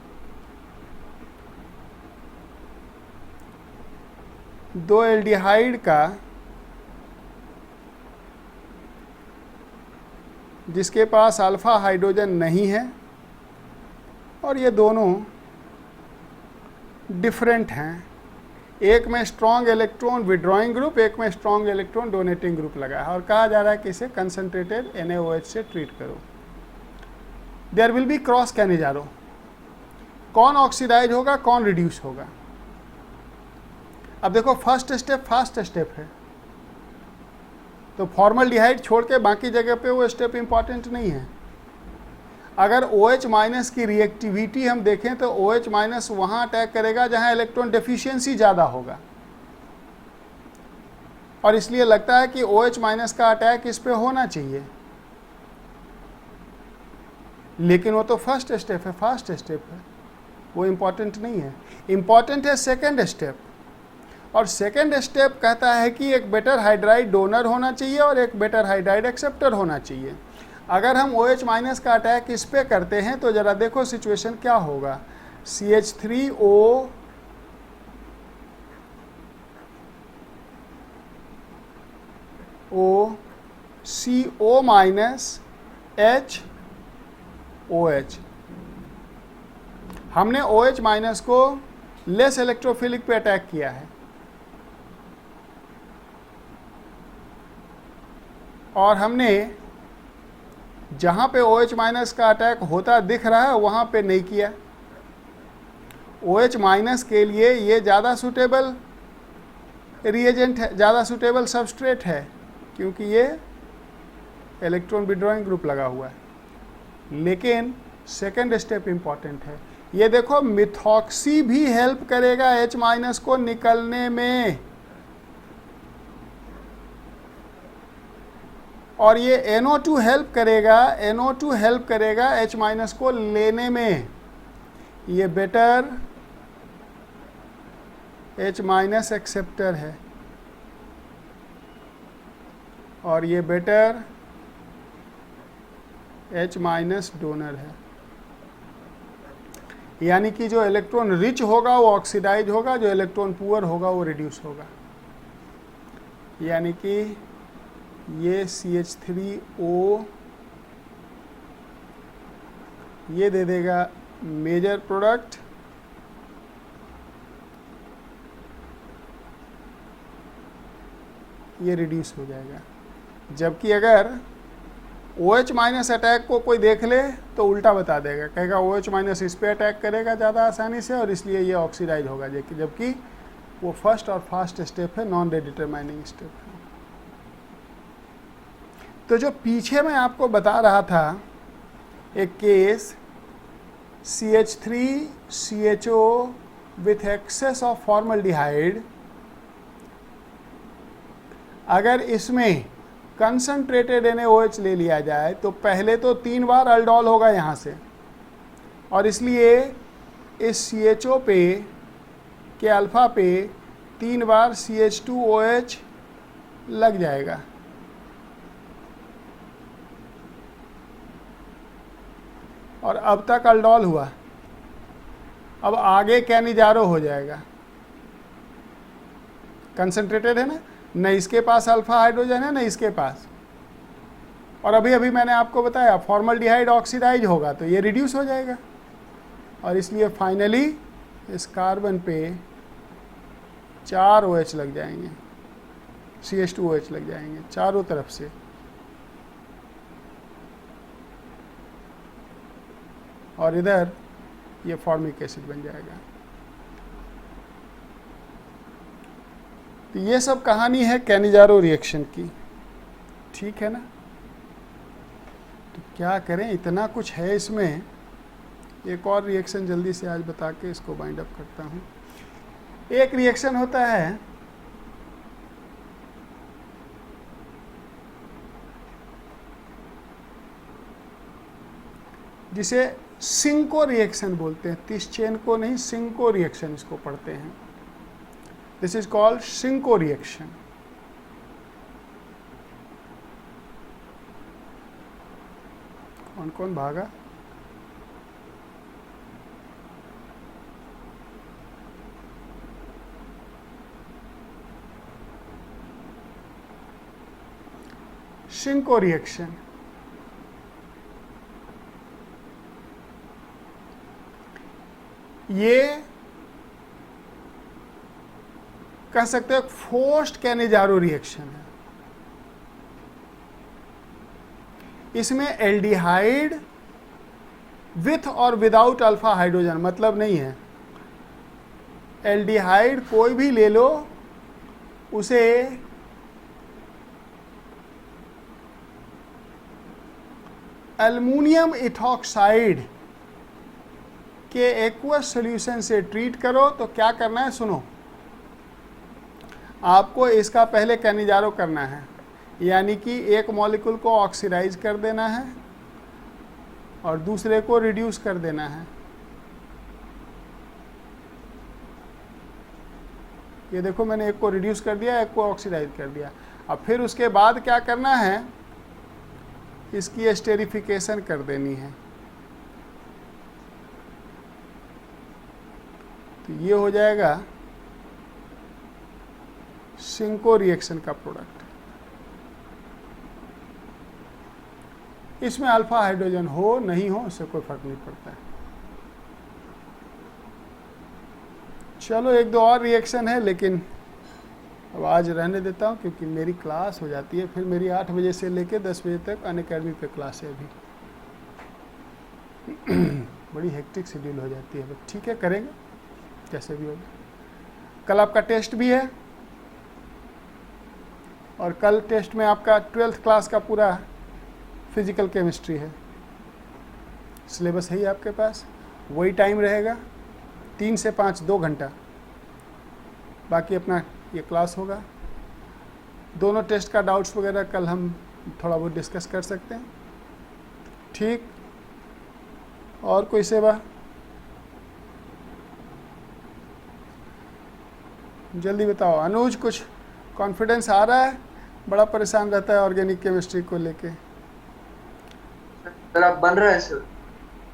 S1: दो एल्डिहाइड का, जिसके पास अल्फा हाइड्रोजन नहीं है और ये दोनों डिफरेंट हैं। एक में स्ट्रॉन्ग इलेक्ट्रॉन विड्रॉइंग ग्रुप, एक में स्ट्रॉन्ग इलेक्ट्रॉन डोनेटिंग ग्रुप लगा है और कहा जा रहा है कि इसे कंसंट्रेटेड NaOH से ट्रीट करो। There will be cross Cannizzaro. कौन ऑक्सीडाइज होगा, कौन रिड्यूस होगा। अब देखो फर्स्ट स्टेप फास्ट स्टेप है, तो फॉर्मल्डिहाइड छोड़ के बाकी जगह पे वो स्टेप इंपॉर्टेंट नहीं है। अगर OH माइनस की रिएक्टिविटी हम देखें तो OH माइनस वहाँ अटैक करेगा जहाँ इलेक्ट्रॉन डेफिशिएंसी ज़्यादा होगा, और इसलिए लगता है कि OH माइनस का अटैक इस पे होना चाहिए, लेकिन वो तो फर्स्ट स्टेप है, फास्ट स्टेप है, वो इम्पॉर्टेंट नहीं है। इम्पॉर्टेंट है सेकेंड स्टेप, और सेकेंड स्टेप कहता है कि एक बेटर हाइड्राइड डोनर होना चाहिए और एक बेटर हाइड्राइड एक्सेप्टर होना चाहिए। अगर हम OH माइनस का अटैक इस पे करते हैं तो ज़रा देखो सिचुएशन क्या होगा। CH3O CO माइनस HOH, हमने OH माइनस को लेस इलेक्ट्रोफिलिक पे अटैक किया है, और हमने जहाँ पे OH माइनस का अटैक होता दिख रहा है वहाँ पे नहीं किया। OH माइनस के लिए ये ज़्यादा सूटेबल रिएजेंट है, ज़्यादा सूटेबल सबस्ट्रेट है, क्योंकि ये इलेक्ट्रॉन विड्रॉइंग ग्रुप लगा हुआ है। लेकिन सेकेंड स्टेप इम्पॉर्टेंट है। ये देखो मिथॉक्सी भी हेल्प करेगा H माइनस को निकलने में, और ये NO2 हेल्प करेगा H माइनस को लेने में। ये बेटर H माइनस एक्सेप्टर है, और ये बेटर H माइनस डोनर है। यानी कि जो इलेक्ट्रॉन रिच होगा वो ऑक्सीडाइज होगा, जो इलेक्ट्रॉन पुअर होगा वो रिड्यूस होगा। यानी कि ये CH3O ये दे देगा मेजर प्रोडक्ट, ये रिड्यूस हो जाएगा। जबकि अगर OH माइनस अटैक को कोई देख ले तो उल्टा बता देगा, कहेगा OH माइनस इस पे अटैक करेगा ज़्यादा आसानी से और इसलिए ये ऑक्सीडाइज होगा, जबकि वो फर्स्ट और फास्ट स्टेप है, नॉन डिटरमाइनिंग स्टेप है। तो जो पीछे मैं आपको बता रहा था एक case CH3CHO with access of formaldehyde, अगर इसमें कंसंट्रेटेड NaOH ले लिया जाए तो पहले तो 3 बार अल्डोल होगा यहाँ से, और इसलिए इस CHO पे के अल्फा पे 3 बार CH2OH लग जाएगा। और अब तक अल्डोल हुआ, अब आगे कैनिजारो हो जाएगा। कंसंट्रेटेड है ना, न इसके पास अल्फा हाइड्रोजन है न इसके पास, और अभी अभी मैंने आपको बताया फॉर्मल्डिहाइड ऑक्सीडाइज होगा तो ये रिड्यूस हो जाएगा, और इसलिए फाइनली इस कार्बन पे 4 OH लग जाएंगे, CH2OH लग जाएंगे चारों तरफ से। और इधर ये फॉर्मिक एसिड बन जाएगा। तो ये सब कहानी है कैनिजारो रिएक्शन की, ठीक है ना। तो क्या करें, इतना कुछ है इसमें। एक और रिएक्शन जल्दी से आज बता के इसको बाइंड अप करता हूँ। एक रिएक्शन होता है जिसे सिंको रिएक्शन बोलते हैं, तीस चेन को नहीं, सिंको रिएक्शन इसको पढ़ते हैं। This is called Tishchenko reaction. कौन कौन भागा? सिंको रिएक्शन ये कह सकते हैं फोर्स्ड कैनिजारो रिएक्शन है। इसमें एल्डिहाइड विथ और विदाउट अल्फा हाइड्रोजन मतलब नहीं है। एल्डिहाइड कोई भी ले लो, उसे एल्युमिनियम इथॉक्साइड के एक्वस सॉल्यूशन से ट्रीट करो तो क्या करना है सुनो। आपको इसका पहले कैनिजारो करना है, यानी कि एक मॉलिक्यूल को ऑक्सीडाइज कर देना है और दूसरे को रिड्यूस कर देना है। ये देखो मैंने एक को रिड्यूस कर दिया, एक को ऑक्सीडाइज कर दिया। अब फिर उसके बाद क्या करना है, इसकी एस्टेरिफिकेशन कर देनी है। तो ये हो जाएगा सिंको रिएक्शन का प्रोडक्ट। इसमें अल्फा हाइड्रोजन हो नहीं हो उससे कोई फर्क नहीं पड़ता है। चलो एक दो और रिएक्शन है, लेकिन अब आज रहने देता हूँ क्योंकि मेरी क्लास हो जाती है। फिर मेरी 8 बजे से लेकर 10 बजे तक अनअकैडमी पे क्लास है अभी। बड़ी हेक्टिक शेड्यूल हो जाती है, बट ठीक है करेंगे कैसे भी होगा। कल आपका टेस्ट भी है और कल टेस्ट में आपका 12th क्लास का पूरा फिजिकल केमिस्ट्री है। सिलेबस है ही आपके पास, वही टाइम रहेगा 3 से 5 2 घंटा। बाकी अपना ये क्लास होगा। दोनों टेस्ट का डाउट्स वगैरह कल हम थोड़ा बहुत डिस्कस कर सकते हैं। ठीक, और कोई सेवा? जल्दी बताओ। अनुज, कुछ कॉन्फिडेंस आ रहा है? बड़ा परेशान रहता है ऑर्गेनिक केमिस्ट्री को लेके।
S2: सर अब बन रहा है सर।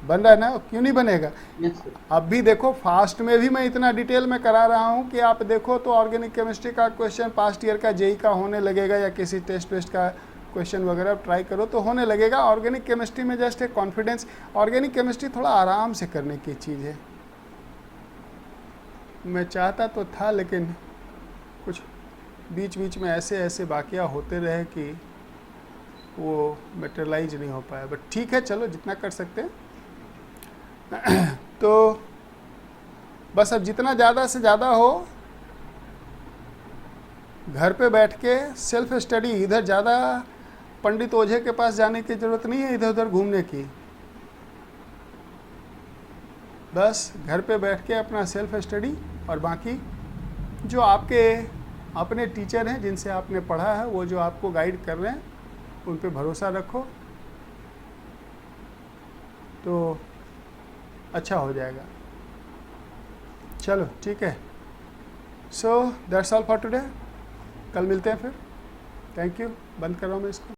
S1: बन रहा है ना? क्यों नहीं बनेगा?
S2: Yes sir.
S1: अब भी देखो फास्ट में भी मैं इतना डिटेल में करा रहा हूँ कि आप देखो तो ऑर्गेनिक केमिस्ट्री का क्वेश्चन पास्ट ईयर का जेई का होने लगेगा, या किसी टेस्ट वेस्ट का क्वेश्चन वगैरह ट्राई करो तो होने लगेगा। ऑर्गेनिक केमिस्ट्री में जस्ट एक कॉन्फिडेंस। ऑर्गेनिक केमिस्ट्री थोड़ा आराम से करने की चीज़ है। मैं चाहता तो था, लेकिन कुछ बीच बीच में ऐसे ऐसे वाक़या होते रहे कि वो मटेरियलाइज नहीं हो पाया। बट ठीक है, चलो जितना कर सकते हैं। तो बस अब जितना ज़्यादा से ज़्यादा हो, घर पे बैठ के सेल्फ स्टडी। इधर ज़्यादा पंडित ओझे के पास जाने की ज़रूरत नहीं है, इधर उधर घूमने की। बस घर पे बैठ के अपना सेल्फ स्टडी, और बाकी जो आपके अपने टीचर हैं जिनसे आपने पढ़ा है, वो जो आपको गाइड कर रहे हैं, उन पे भरोसा रखो तो अच्छा हो जाएगा। चलो ठीक है। So that's all for today. कल मिलते हैं फिर। Thank you. बंद कर रहा हूँ मैं इसको।